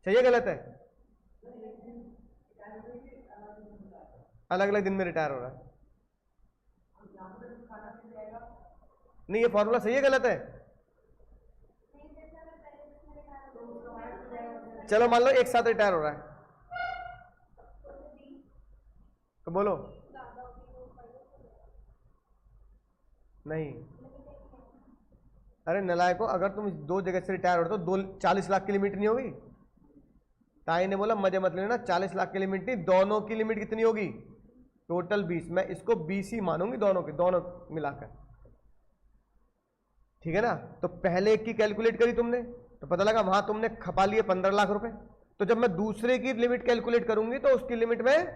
सही है गलत है? अलग अलग दिन में रिटायर हो रहा है, नहीं ये फॉर्मूला सही है गलत है? चलो मान लो एक साथ रिटायर हो रहा है तो बोलो नहीं। अरे नलायको, अगर तुम 2 जगह से रिटायर हो रहे हो तो 40 लाख की लिमिट नहीं होगी? ताई ने बोला मजे मत लेना, 40 लाख की लिमिट नहीं, दोनों की लिमिट कितनी होगी, टोटल 20। मैं इसको 20 ही मानूंगी दोनों की, दोनों मिलाकर, ठीक है ना। तो पहले एक की कैलकुलेट करी तुमने तो पता लगा वहां तुमने खपा लिए 15 लाख रुपए, तो जब मैं दूसरे की लिमिट कैलकुलेट करूंगी तो उसकी लिमिट में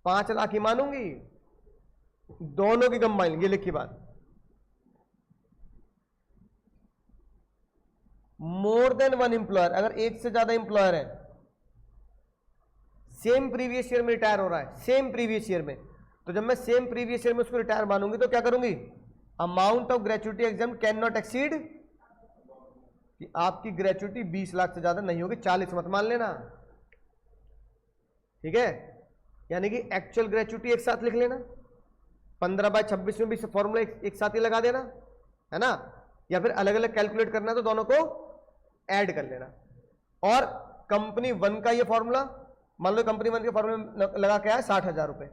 5 लाख ही मानूंगी, दोनों की कंबाइन। ये लिखी बात, मोर देन वन एम्प्लॉयर, अगर एक से ज्यादा एम्प्लॉयर है, सेम प्रीवियस ईयर में रिटायर हो रहा है, सेम प्रीवियस ईयर में, तो जब मैं सेम प्रीवियस ईयर में उसको रिटायर मानूंगी तो क्या करूंगी, amount of gratuity exam can not exceed, कि आपकी ग्रेचुटी 20 लाख से ज्यादा नहीं होगी, 40 मत मान लेना, ठीक है। यानी कि एक्चुअल ग्रेचुटी एक साथ लिख लेना, 15/26 में भी फॉर्मूला एक साथ ही लगा देना, है ना, या फिर अलग अलग कैलकुलेट करना तो दोनों को ऐड कर लेना। और कंपनी 1 का ये फॉर्मूला, मान लो कंपनी 1 के फॉर्मूला लगा के आया 60,000 रुपए,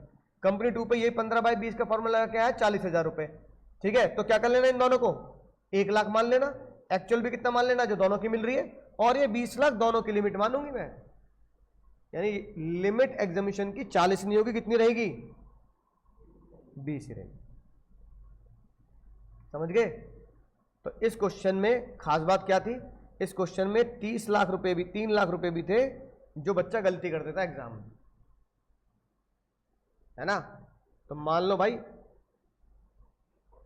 कंपनी 2 पे ये 15/20 का फॉर्मूला लगा के आया 40,000 रुपए, ठीक है। तो क्या कर लेना, इन दोनों को 1 लाख मान लेना, एक्चुअल भी कितना मान लेना जो दोनों की मिल रही है, और ये 20 लाख दोनों की लिमिट मानूंगी मैं। यानी लिमिट एग्जामिशन की 40 नहीं होगी, कितनी रहेगी, 20 ही रहेगी। समझ गए? तो इस क्वेश्चन में खास बात क्या थी, इस क्वेश्चन में 30 लाख रुपए भी, 3 लाख रुपए भी थे जो बच्चा गलती कर देता एग्जाम में, है ना। तो मान लो भाई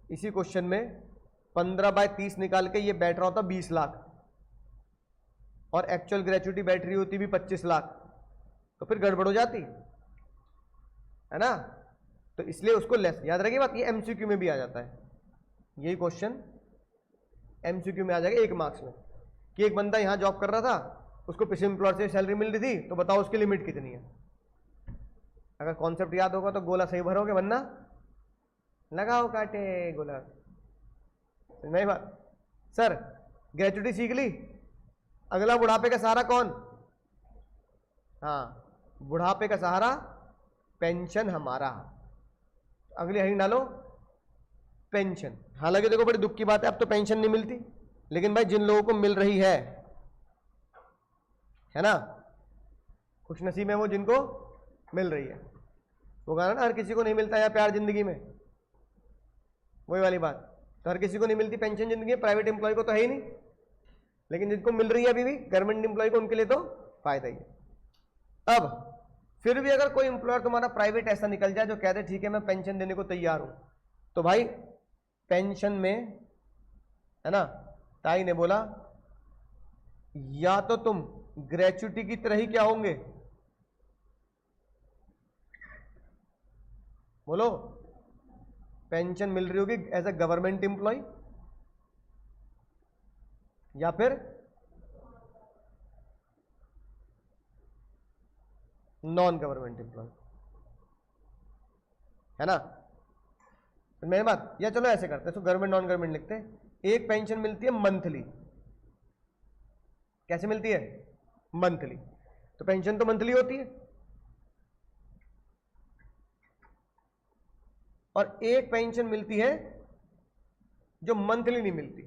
इसी क्वेश्चन में 15/30 निकाल के ये बैठ रहा होता 20 लाख, और एक्चुअल ग्रेचुटी बैटरी होती भी 25 लाख, तो फिर गड़बड़ हो जाती, है ना। तो इसलिए उसको लेस, याद रखिए बात, ये एमसीक्यू में भी आ जाता है, यही क्वेश्चन एमसीक्यू में आ जाएगा 1 मार्क्स में, कि एक बंदा यहां जॉब कर रहा था, उसको पिछले एम्प्लॉयर से सैलरी मिल रही थी, तो बताओ उसकी लिमिट कितनी है। अगर कॉन्सेप्ट याद होगा तो गोला सही भरोगे, वरना लगाओ काटे गोला। नहीं बात सर, ग्रेचुटी सीख ली, अगला बुढ़ापे का सहारा कौन, हाँ बुढ़ापे का सहारा पेंशन हमारा, अगली हेडिंग डालो पेंशन। हालांकि देखो बड़ी दुख की बात है, अब तो पेंशन नहीं मिलती, लेकिन भाई जिन लोगों को मिल रही है ना, खुश नसीब है वो जिनको मिल रही है। वो कहा ना हर किसी को नहीं मिलता है प्यार जिंदगी में, वही वाली बात। तो हर किसी को नहीं मिलती पेंशन जिंदगी में, प्राइवेट एम्प्लॉय को तो है ही नहीं, लेकिन जिनको मिल रही है अभी भी गवर्नमेंट एम्प्लॉय को, उनके लिए तो फायदा ही है। अब फिर भी अगर कोई एम्प्लॉयर तुम्हारा प्राइवेट ऐसा निकल जाए जो कह दे ठीक है मैं पेंशन देने को तैयार हूं, तो भाई पेंशन में, है ना, ताई ने बोला या तो तुम ग्रेचुटी की तरह ही क्या होंगे, बोलो, पेंशन मिल रही होगी एज अ गवर्नमेंट एम्प्लॉय, या फिर नॉन गवर्नमेंट एम्प्लॉय, है ना। तो मेरी बात, या चलो ऐसे करते हैं, तो गवर्नमेंट नॉन गवर्नमेंट लिखते हैं। एक पेंशन मिलती है मंथली, कैसे मिलती है? मंथली। तो पेंशन तो मंथली होती है, और एक पेंशन मिलती है जो मंथली नहीं मिलती।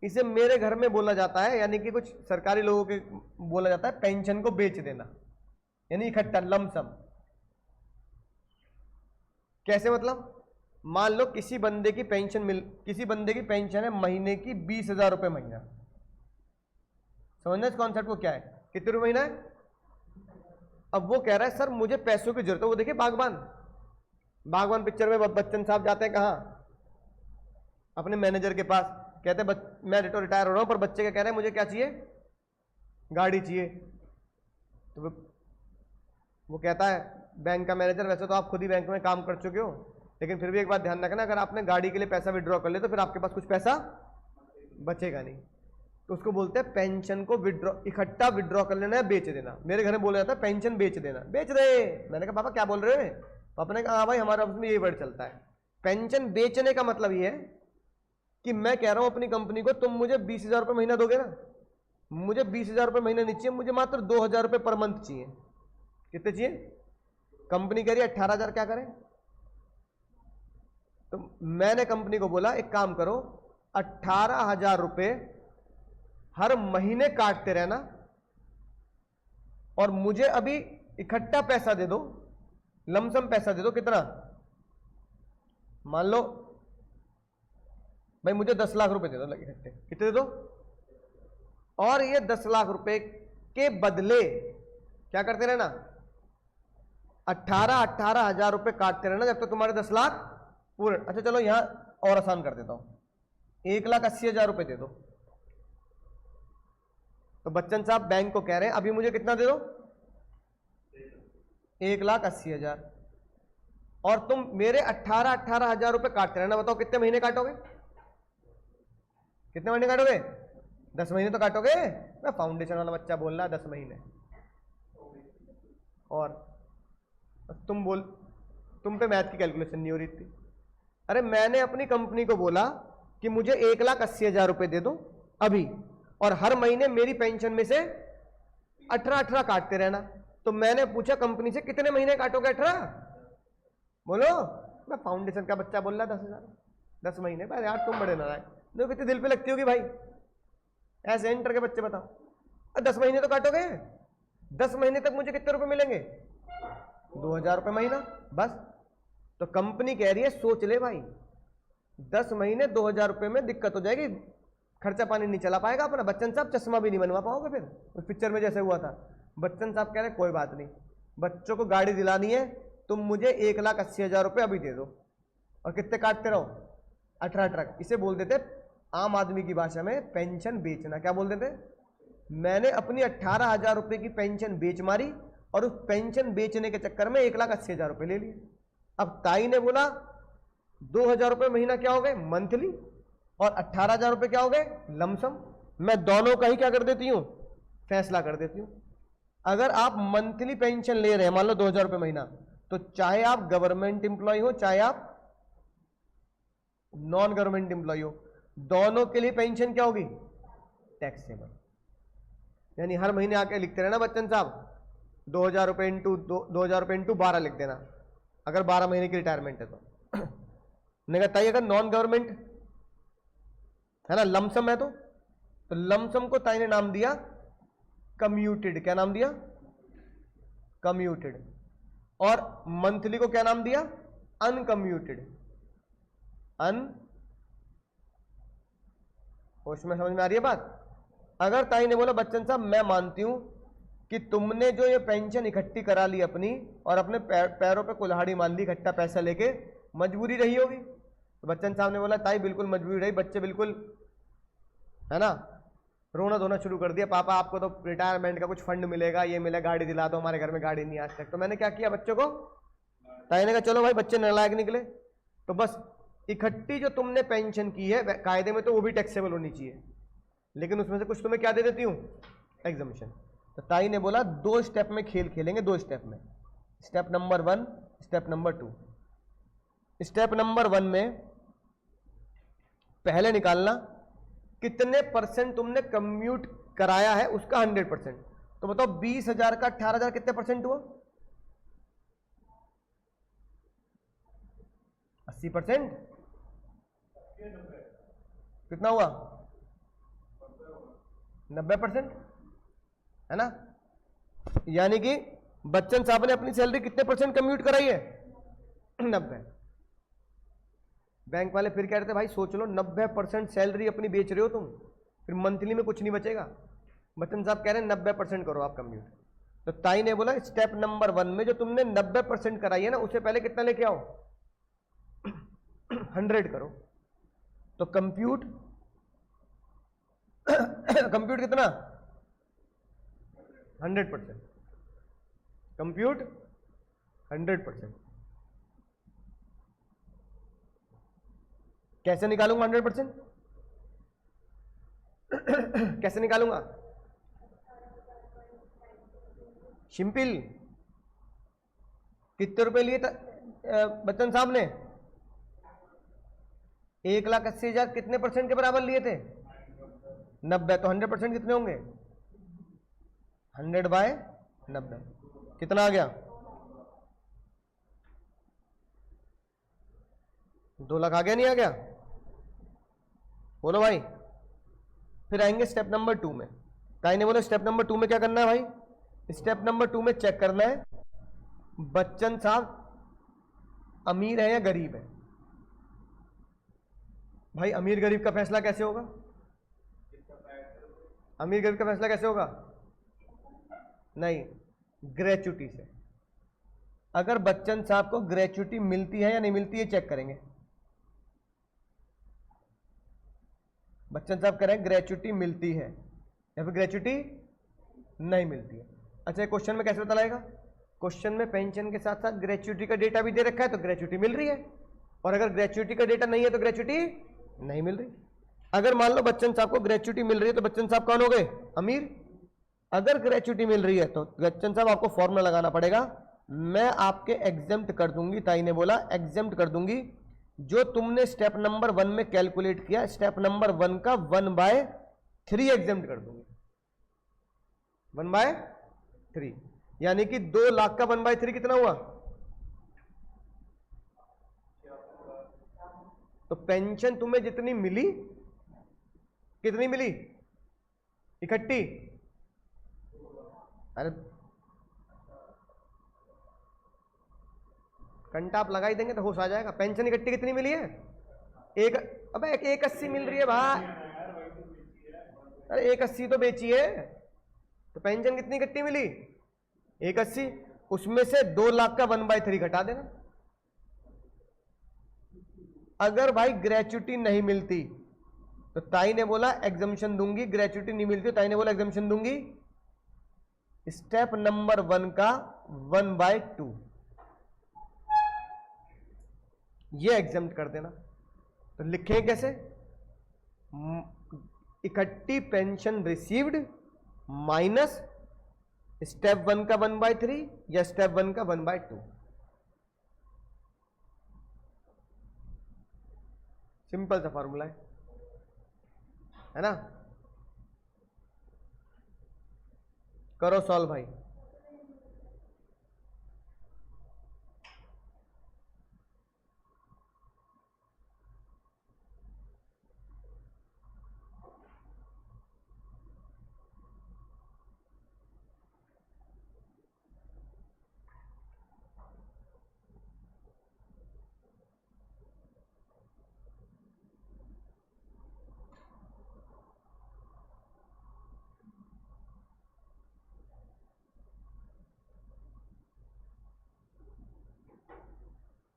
इसे मेरे घर में बोला जाता है, यानी कि कुछ सरकारी लोगों के बोला जाता है पेंशन को बेच देना, यानी इकट्ठा लमसम। कैसे मतलब? मान लो किसी बंदे की पेंशन है महीने की 20,000 रुपए महीना। समझना इस कॉन्सेप्ट को क्या है? कितने रुपए महीना है? अब वो कह रहा है सर मुझे पैसों की जरूरत है। वो देखिए बागवान पिक्चर में बच्चन साहब जाते हैं कहाँ? अपने मैनेजर के पास, कहते हैं मैं रिटायर हो रहा हूं, पर बच्चे क्या कह रहे हैं, मुझे क्या चाहिए? गाड़ी चाहिए। तो वो कहता है बैंक का मैनेजर, वैसे तो आप खुद ही बैंक में काम कर चुके हो, लेकिन फिर भी एक बात ध्यान रखना, अगर आपने गाड़ी के लिए पैसा विड्रॉ कर लिया तो फिर आपके पास कुछ पैसा बचेगा नहीं। तो उसको बोलते हैं पेंशन को इकट्ठा विड्रॉ कर लेना है, बेच देना। मेरे घर में बोला जाता है पेंशन बेच देना, बेच दे। मैंने कहा पापा क्या बोल रहे हैं? पापा ने कहा हाँ भाई हमारे ऑफिस में यही वर्ड चलता है। पेंशन बेचने का मतलब ये है कि मैं कह रहा हूं अपनी कंपनी को, तुम मुझे 20,000 रुपये महीना दोगे ना, मुझे 20,000 रुपये महीना नहीं चाहिए, मुझे मात्र 2,000 रुपये पर मंथ चाहिए। कितने चाहिए? कंपनी कह रही है 18,000, क्या करें? तो मैंने कंपनी को बोला एक काम करो, 18,000 रुपये हर महीने काटते रहना, और मुझे अभी इकट्ठा पैसा दे दो, लमसम पैसा दे दो। कितना? मान लो भाई मुझे 10 लाख रुपए दे दो इकट्ठे। कितने दे दो? और ये 10 लाख रुपए के बदले क्या करते रहना? 18,000 रुपए काटते रहना जब तक तुम्हारे 10 लाख पूरे। अच्छा चलो यहां और आसान कर देता हूं, 1,80,000 रुपए दे दो। तो बच्चन साहब बैंक को कह रहे हैं अभी मुझे कितना दे दो? 1,80,000, और तुम मेरे 18,000 रुपए काटते रहना। बताओ कितने महीने काटोगे? कितने महीने काटोगे? 10 महीने तो काटोगे। मैं फाउंडेशन वाला बच्चा बोल रहा है 10 महीने। और तुम पे मैथ की कैलकुलेशन नहीं हो रही थी। अरे मैंने अपनी कंपनी को बोला कि मुझे 1,80,000 रुपए दे दो अभी, और हर महीने मेरी पेंशन में से 18 काटते रहना। तो मैंने पूछा कंपनी से कितने महीने काटोगे? 18 बोलो। मैं फाउंडेशन का बच्चा बोल रहा 10,000, 10 महीने। भाई यार तुम बड़े नारायण, देखो कितनी दिल पे लगती होगी भाई। ऐसे इंटर के बच्चे बताओ 10 महीने तो काटोगे, 10 महीने तक मुझे कितने रुपए मिलेंगे? 2,000 रुपए महीना बस। तो कंपनी कह रही है सोच ले भाई, 10 महीने 2,000 रुपए में दिक्कत हो जाएगी, खर्चा पानी नहीं चला पाएगा अपना। बच्चन साहब चश्मा भी नहीं बनवा पाओगे फिर, उस पिक्चर में जैसे हुआ था। बच्चन साहब कह रहे कोई बात नहीं, बच्चों को गाड़ी दिलानी है, तुम मुझे 1,80,000 रुपये अभी दे दो, और कितने काटते रहो? 18। इसे बोल देते आम आदमी की भाषा में पेंशन बेचना। क्या बोल देते? मैंने अपनी 18,000 रुपये की पेंशन बेच मारी, और उस पेंशन बेचने के चक्कर में 1,80,000 रुपये ले लिए। अब ताई ने बोला 2,000 रुपये महीना क्या हो गए? मंथली, और 18,000 रुपये क्या हो गए? लमसम। मैं दोनों का ही क्या कर देती हूँ? फैसला कर देती हूँ। अगर आप मंथली पेंशन ले रहे हैं, मान लो 2,000 रुपये महीना, तो चाहे आप गवर्नमेंट एम्प्लॉय हो चाहे आप नॉन गवर्नमेंट एम्प्लॉय हो, दोनों के लिए पेंशन क्या होगी? टैक्सेबल। यानी हर महीने आके लिखते रहना बच्चन साहब 2,000 रुपये इंटू 2,000 रुपये इंटू 12 लिख देना, अगर 12 महीने की रिटायरमेंट है तो। नहीं कहता अगर नॉन गवर्नमेंट है ना, लमसम है, तो लमसम को ताई ने नाम दिया कम्यूटेड। क्या नाम दिया? कम्यूटेड। और मंथली को क्या नाम दिया? अनकम्यूटेड। उसमें समझ में आ रही है बात? अगर ताई ने बोला बच्चन साहब मैं मानती हूं कि तुमने जो ये पेंशन इकट्ठी करा ली अपनी, और अपने पैरों पे कुल्हाड़ी मान ली, इकट्ठा पैसा लेके, मजबूरी रही होगी। तो बच्चन साहब ने बोला ताई बिल्कुल मजबूरी रही, बच्चे बिल्कुल है ना रोना धोना शुरू कर दिया, पापा आपको तो रिटायरमेंट का कुछ फंड मिलेगा, ये मिलेगा, गाड़ी दिला दो, हमारे घर में गाड़ी नहीं आज तक। तो मैंने क्या किया बच्चों को, ताई ने कहा चलो भाई बच्चे नालायक निकले, तो बस इकट्ठी जो तुमने पेंशन की है कायदे में तो वो भी टैक्सेबल होनी चाहिए। लेकिन उसमें से कुछ तुम्हें क्या दे देती हूं, एग्जामिशन। तो ताई ने बोला 2 स्टेप में खेल खेलेंगे, 2 स्टेप में। Step number 1, step number 2। Step number 1 में पहले निकालना कितने % तुमने कम्यूट कराया है उसका 100%। तो बताओ 20,000 का 18,000 कितने % हुआ? 80%। कितना हुआ? 90%, है ना। यानी कि बच्चन साहब ने अपनी सैलरी कितने % कम्यूट कराई है? 90। बैंक वाले फिर कह रहे थे भाई सोच लो 90% सैलरी अपनी बेच रहे हो तुम, फिर मंथली में कुछ नहीं बचेगा। बच्चन साहब कह रहे हैं 90% करो आप कम्यूट। तो ताई ने बोला स्टेप नंबर 1 में जो तुमने 90% कराई है ना, उससे पहले कितना लेके आओ? 100 करो। तो कंप्यूट कंप्यूट कितना? 100%। कंप्यूट 100%। कैसे निकालूंगा 100%? कैसे निकालूंगा? सिंपल। कितने रुपए लिए बच्चन साहब ने? 1,80,000 कितने % के बराबर लिए थे? 90। तो 100% कितने होंगे? 100/90। कितना आ गया? 2 लाख आ गया, नहीं आ गया? बोलो भाई। फिर आएंगे स्टेप नंबर 2 में। ताई ने बोला स्टेप नंबर 2 में क्या करना है भाई? स्टेप नंबर 2 में चेक करना है बच्चन साहब अमीर है या गरीब है। भाई अमीर गरीब का फैसला कैसे होगा? अमीर गरीब का फैसला कैसे होगा? नहीं, ग्रेच्युटी से। अगर बच्चन साहब को ग्रेच्युटी मिलती है या नहीं मिलती है चेक करेंगे। बच्चन साहब कह रहे हैं ग्रेच्युटी मिलती है या फिर ग्रेच्युटी नहीं मिलती है। अच्छा, क्वेश्चन में कैसे पता लगेगा? क्वेश्चन में पेंशन के साथ साथ ग्रेच्युटी का डेटा भी दे रखा है, तो ग्रेच्युटी मिल रही है। और अगर ग्रेच्युटी का डेटा नहीं है तो ग्रेच्युटी नहीं मिल रही। अगर मान लो बच्चन साहब को ग्रेच्युटी मिल रही है तो बच्चन साहब कौन हो गए? अमीर। अगर ग्रेच्युटी मिल रही है तो बच्चन साहब आपको फॉर्मूला लगाना पड़ेगा, मैं आपके एग्जेम्प्ट कर दूंगी। ताई ने बोला एग्जेम्प्ट कर दूंगी जो तुमने स्टेप नंबर 1 में कैलकुलेट किया, स्टेप नंबर 1 का 1/3 एग्जेम्प्ट कर दूंगी। 1/3 यानी कि 2 लाख का 1/3 कितना हुआ? तो पेंशन तुम्हें जितनी मिली, कितनी मिली इकट्ठी? अरे घंटा आप लगा ही देंगे तो होश आ जाएगा। पेंशन इकट्ठी कितनी मिली है? अबे 1,80 मिल रही है भाई। अरे 1,80 तो बेची है, तो पेंशन कितनी इकट्ठी मिली? 1,80। उसमें से 2 लाख का 1/3 घटा देना। अगर भाई ग्रेच्युटी नहीं मिलती तो ताई ने बोला एग्जामिशन दूंगी। ग्रेच्युटी नहीं मिलती तो ताई ने बोला एग्जामिशन दूंगी। स्टेप नंबर 1 का 1/2 ये एग्जाम्प्ट कर देना। तो लिखें कैसे? इकट्ठी पेंशन रिसीव्ड माइनस स्टेप 1 का 1/3 या स्टेप 1 का 1/2। सिंपल सा फॉर्मूला है ना। करो सॉल्व भाई।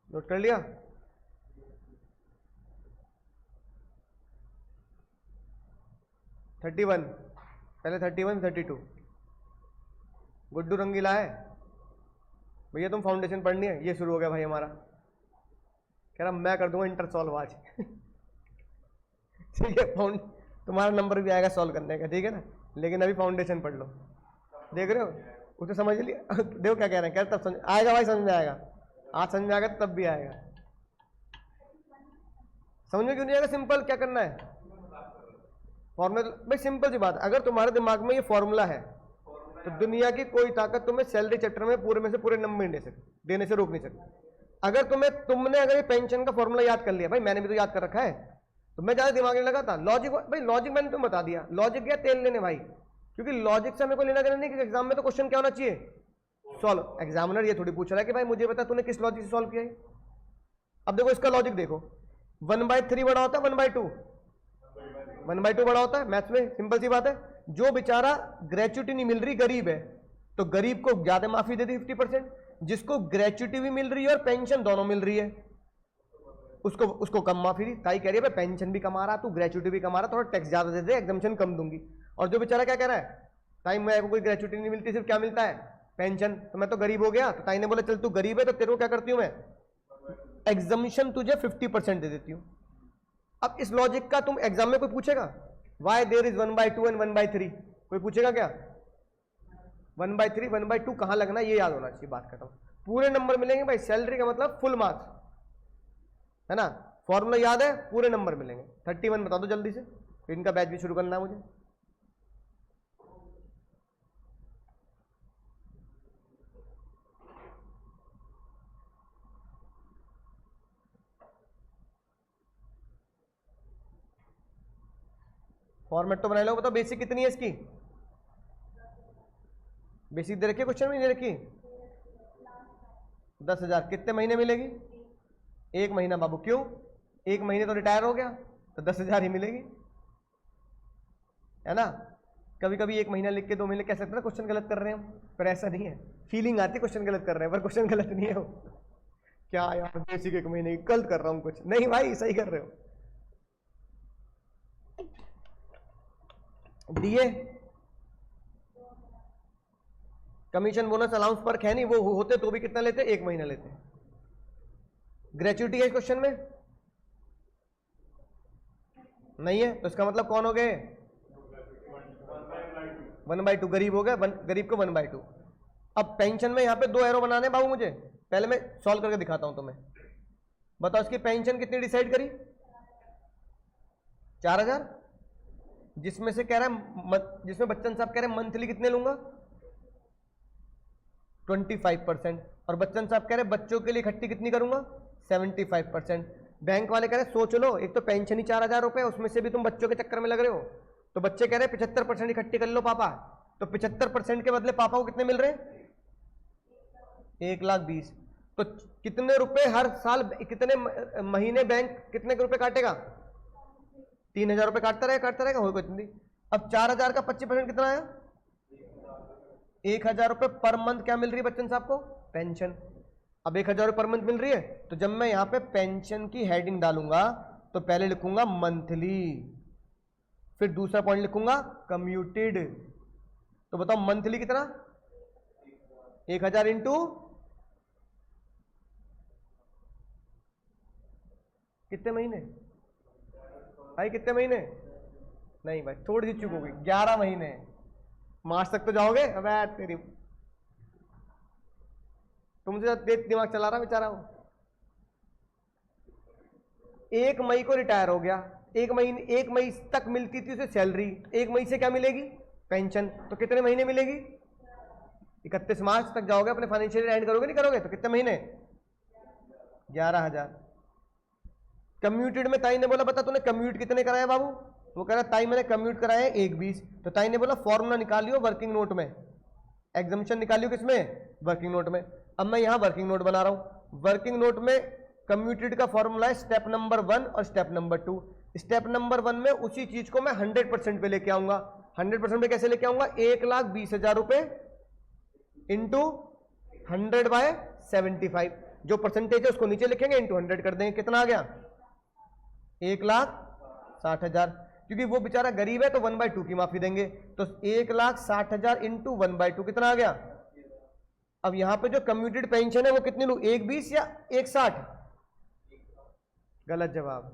नोट कर लिया? थर्टी वन, पहले 31 32। गुड्डू रंगीला है भैया, तुम फाउंडेशन पढ़नी है? ये शुरू हो गया भाई हमारा। कह रहा मैं कर दूंगा इंटर सॉल्व आज। ठीक है, तुम्हारा नंबर भी आएगा सॉल्व करने का, ठीक है ना, लेकिन अभी फाउंडेशन पढ़ लो। देख रहे हो, उसे समझ लिया। देखो क्या कह रहे हैं, कह तब समझ आएगा भाई, समझ में आएगा, आज समझ में आएगा तब भी आएगा। समझ में क्यों नहीं आएगा? सिंपल, क्या करना है, फॉर्मूला भाई सिंपल सी बात। अगर तुम्हारे दिमाग में ये फॉर्मूला है तो दुनिया की कोई ताकत तुम्हें सैलरी चैप्टर में पूरे में से पूरे नंबर नहीं देने से रोक नहीं सकती। अगर तुमने अगर ये पेंशन का फॉर्मूला याद कर लिया, भाई मैंने भी तो याद कर रखा है, तो मैं ज्यादा दिमाग नहीं लगाता। लॉजिक भाई, लॉजिक मैंने तुम्हें बता दिया, लॉजिक गया तेल लेने भाई, क्योंकि लॉजिक से हमें कोई लेना देना नहीं कि एग्जाम में तो क्वेश्चन क्या होना चाहिए, सॉल्व। एग्जामिनर ये थोड़ी पूछ रहा है कि भाई मुझे बता तूने किस लॉजिक से सॉल्व किया है। अब देखो इसका लॉजिक देखो, 1/3 बड़ा होता है 1/2, 1/2 बड़ा होता है मैथ्स में, सिंपल सी बात है। जो बेचारा ग्रेचुटी नहीं मिल रही, गरीब है, तो गरीब को ज्यादा माफी दे दी 50%, जिसको ग्रेचुटी भी मिल रही है और पेंशन दोनों मिल रही है उसको कम माफी दी। ताई कह रही है भाई पेंशन भी कमा रहा, तू ग्रेचुटी भी कमा रहा, थोड़ा टैक्स ज्यादा दे दे, एग्जम्पशन कम दूंगी। और जो बेचारा क्या कह रहा है, ताई मेरे को कोई ग्रेचुटी नहीं मिलती, सिर्फ क्या मिलता है, पेंशन, तो मैं तो गरीब हो गया। तो ताई ने बोला चल तू गरीब है तो तेरे को क्या करती हूँ मैं, एग्जम्पशन तुझे 50% दे देती हूँ। अब इस लॉजिक का तुम एग्जाम में कोई पूछेगा, वाई देयर इज 1/2 एंड 1/3, कोई पूछेगा क्या? 1/3 1/2 कहां लगना, ये याद होना चाहिए, बात खत्म। पूरे नंबर मिलेंगे भाई, सैलरी का मतलब फुल मार्क्स है ना, फॉर्मूला याद है, पूरे नंबर मिलेंगे। 31 बता दो जल्दी से, फिर इनका बैच भी शुरू करना है मुझे। फॉर्मेट तो बना लो, बताओ बेसिक कितनी है इसकी, बेसिक दे रखी, क्वेश्चन में नहीं दे रखी। 10,000 कितने महीने मिलेगी? 1 महीना बाबू, क्यों? 1 महीने तो रिटायर हो गया, तो 10,000 ही मिलेगी, है ना। कभी कभी 1 महीना लिख के 2 महीने कह सकते हैं क्वेश्चन गलत कर रहे हैं हम, पर ऐसा नहीं है, फीलिंग आती है क्वेश्चन गलत कर रहे हैं, पर क्वेश्चन गलत नहीं है वो। क्या यार बेसिक 1 महीने की गलत कर रहा हूं कुछ, नहीं भाई सही कर रहे हो। डीए कमीशन बोनस अलाउंस पर है नहीं, वो होते तो भी कितना लेते, 1 महीना लेते। ग्रेचुइटी है इस क्वेश्चन में नहीं है, तो इसका मतलब कौन हो गए, 1/2, गरीब हो गया, गरीब को 1/2। अब पेंशन में यहां पे 2 एरो बनाने बाबू मुझे, पहले मैं सॉल्व करके दिखाता हूं तुम्हें। बताओ इसकी पेंशन कितनी डिसाइड करी, 4,000, जिसमें से कह रहा है, जिसमें बच्चन साहब कह रहे हैं मंथली कितने लूंगा, 25%, और बच्चन साहब कह रहे हैं बच्चों के लिए इकट्ठी कितनी करूंगा, 75%। बैंक वाले कह रहे हैं सोच लो, एक तो पेंशन ही 4,000 रुपए, उसमें से भी तुम बच्चों के चक्कर में लग रहे हो, तो बच्चे कह रहे हैं 75% इकट्ठी कर लो पापा, तो 75% के बदले पापा को कितने मिल रहे हैं, 1,20,000। तो कितने रुपए हर साल, कितने महीने बैंक कितने रुपए काटेगा, 3,000 रुपए काटता रहेगा, हो कुछ नहीं। अब 4,000 का 25% कितना आया, 1,000 रुपए पर मंथ क्या मिल रही है बच्चन साहब को, पेंशन। अब 1,000 रुपए पर मंथ मिल रही है, तो जब मैं यहां पे पेंशन की हेडिंग डालूंगा तो पहले लिखूंगा मंथली, फिर दूसरा पॉइंट लिखूंगा कम्यूटेड। तो बताओ मंथली कितना, 1,000 इंटू कितने महीने भाई, कितने महीने, नहीं भाई थोड़ी सी चूक हो गई, 11 महीने। मार्च तक तो जाओगे, अब तेरी तुमसे तेज दिमाग चला रहा बेचारा हूं। 1 मई को रिटायर हो गया, 1 मई तक मिलती थी उसे सैलरी, 1 मई से क्या मिलेगी, पेंशन। तो कितने महीने मिलेगी, 31 मार्च तक जाओगे, अपने फाइनेंशियल एंड करोगे, नहीं करोगे, तो कितने महीने, 11,000। कम्यूटेड में ताई ने बोला बता तूने कम्यूट कितने कराया बाबू, वो कह रहा ताई मैंने कम्यूट कराया 1,20। तो ताई ने बोला फॉर्मूला निकालियो वर्किंग नोट में, एग्जामिशन निकालियो किसमें, वर्किंग नोट में। अब मैं यहां वर्किंग नोट बना रहा हूं, वर्किंग नोट में कम्यूटेड का फॉर्मूला है स्टेप नंबर 1 और स्टेप नंबर 2। स्टेप नंबर 1 में उसी चीज को मैं 100% पे लेके आऊंगा। 100% पे कैसे लेके आऊंगा, 1,20,000 रुपए इंटू 100/75, जो परसेंटेज है उसको नीचे लिखेंगे, इंटू 100 कर देंगे, कितना आ गया, 1,60,000। क्योंकि वो बेचारा गरीब है तो 1/2 की माफी देंगे, तो 1,60,000 इंटू 1/2 कितना आ गया। अब यहां पे जो कम्यूटेड पेंशन है वो कितनी लू, 1,20 या 1,60, गलत जवाब।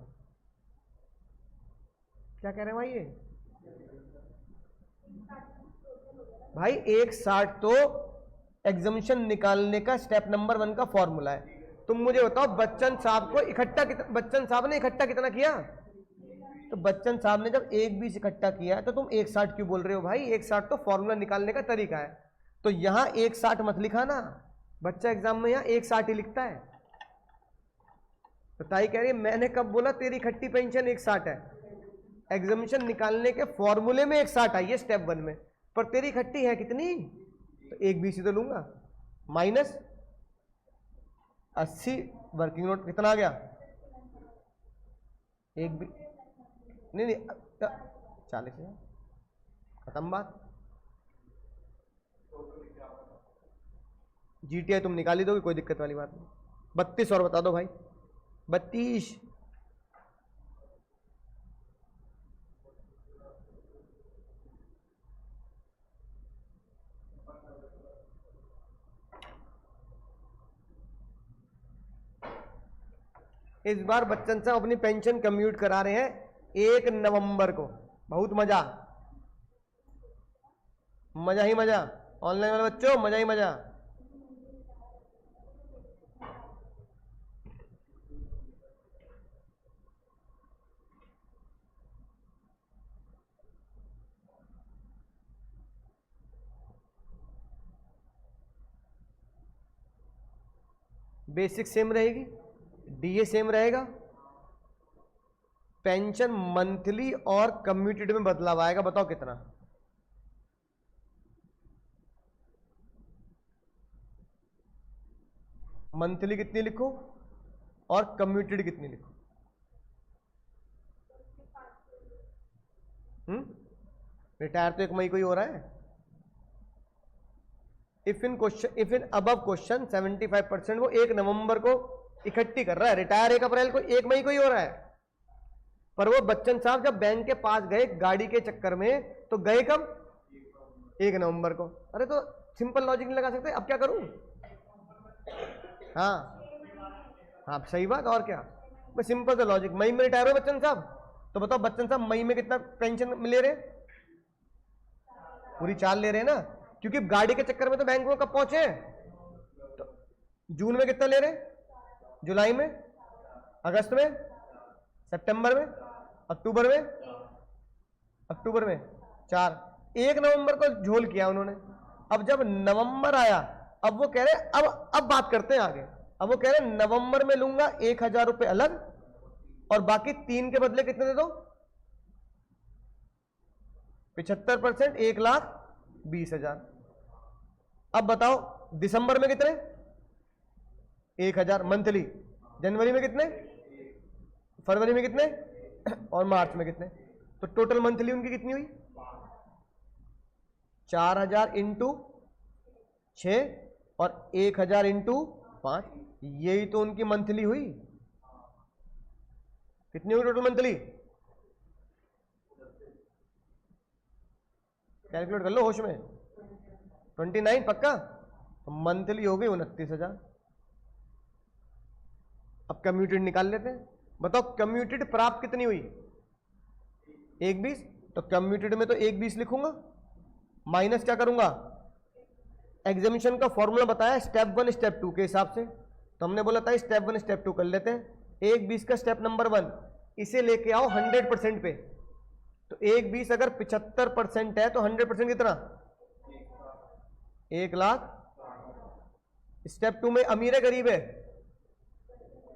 क्या कह रहे हैं भाई ये? भाई 160 तो एग्जम्पशन निकालने का स्टेप नंबर 1 का फॉर्मूला है। तुम मुझे बताओ बच्चन साहब को इकट्ठा बच्चन साहब ने इकट्ठा कितना किया? तो बच्चन साहब ने जब 120 इकट्ठा किया है तो तुम 160 क्यों बोल रहे हो भाई? 160 तो फॉर्मूला निकालने का तरीका है। तो यहां 160 मत लिखा ना, बच्चा एग्जाम में यहां 160 ही लिखता है। तो ताई कह रही है मैंने कब बोला तेरी इकट्ठी पेंशन 160 है? एग्जामिनेशन निकालने के फॉर्मूले में 160 आई है स्टेप 1 में, पर तेरी इकट्ठी है कितनी? तो 120 तो लूंगा, माइनस 80 वर्किंग नोट कितना आ गया? नहीं 40 है, खत्म बात। जीटीआई तुम निकाली दोगे, कोई दिक्कत वाली बात नहीं। 32 और बता दो भाई, 32। इस बार बच्चन साहब अपनी पेंशन कम्यूट करा रहे हैं 1 नवंबर को। बहुत मजा, मजा ही मजा। ऑनलाइन वाले बच्चों मजा ही मजा। बेसिक सेम रहेगी, डीए सेम रहेगा, पेंशन मंथली और कम्यूटेड में बदलाव आएगा। बताओ कितना? मंथली कितनी लिखो और कम्यूटेड कितनी लिखो? रिटायर तो 1 मई को ही हो रहा है। इफ इन अबव क्वेश्चन 75% वो 1 नवंबर को इकट्ठी कर रहा है, रिटायर 1 अप्रैल को 1 मई को ही हो रहा है। पर वो बच्चन साहब जब बैंक के पास गए गाड़ी के चक्कर में, तो गए कब? 1 नवंबर को। अरे तो सिंपल लॉजिक नहीं लगा सकते? अब क्या करूं? हाँ हाँ सही बात, और क्या? मैं सिंपल सा लॉजिक, मई में रिटायर हो बच्चन साहब, तो बताओ बच्चन साहब मई में कितना पेंशन ले रहे? पूरी 4 ले रहे हैं ना, क्योंकि गाड़ी के चक्कर में तो बैंक में कब पहुंचे? तो जून में कितना ले रहे? जुलाई में, अगस्त में, सितंबर में, अक्टूबर में, 4। 1 नवंबर को झोल किया उन्होंने। अब जब नवंबर आया, अब वो कह रहे अब बात करते हैं आगे। अब वो कह रहे नवंबर में लूंगा 1000 रुपए अलग, और बाकी 3 के बदले कितने दे दो? 75%, 1,20,000। अब बताओ दिसंबर में कितने? 1000 मंथली। जनवरी में कितने? फरवरी में कितने? और मार्च में कितने? तो टोटल मंथली उनकी कितनी हुई? 4000 इंटू 6 और 1000 इंटू 5। यही तो उनकी मंथली हुई। कितनी हुई टोटल मंथली? कैलकुलेट कर लो होश में। 29 पक्का? तो मंथली हो गई 29,000। अब कम्यूटेड निकाल लेते हैं। बताओ कम्यूटेड प्राप्त कितनी हुई? 120। तो कम्यूटेड में तो 120 लिखूंगा, माइनस क्या करूंगा? एग्जामिनेशन का फॉर्मूला बताया स्टेप 1 स्टेप 2 के हिसाब से, तो हमने बोला था स्टेप 1 स्टेप 2 कर लेते हैं। 120 का स्टेप नंबर 1, इसे लेके आओ 100% पे। तो 120 अगर 75% है तो 100% कितना? 1,00,000। स्टेप 2 में अमीर है गरीब है?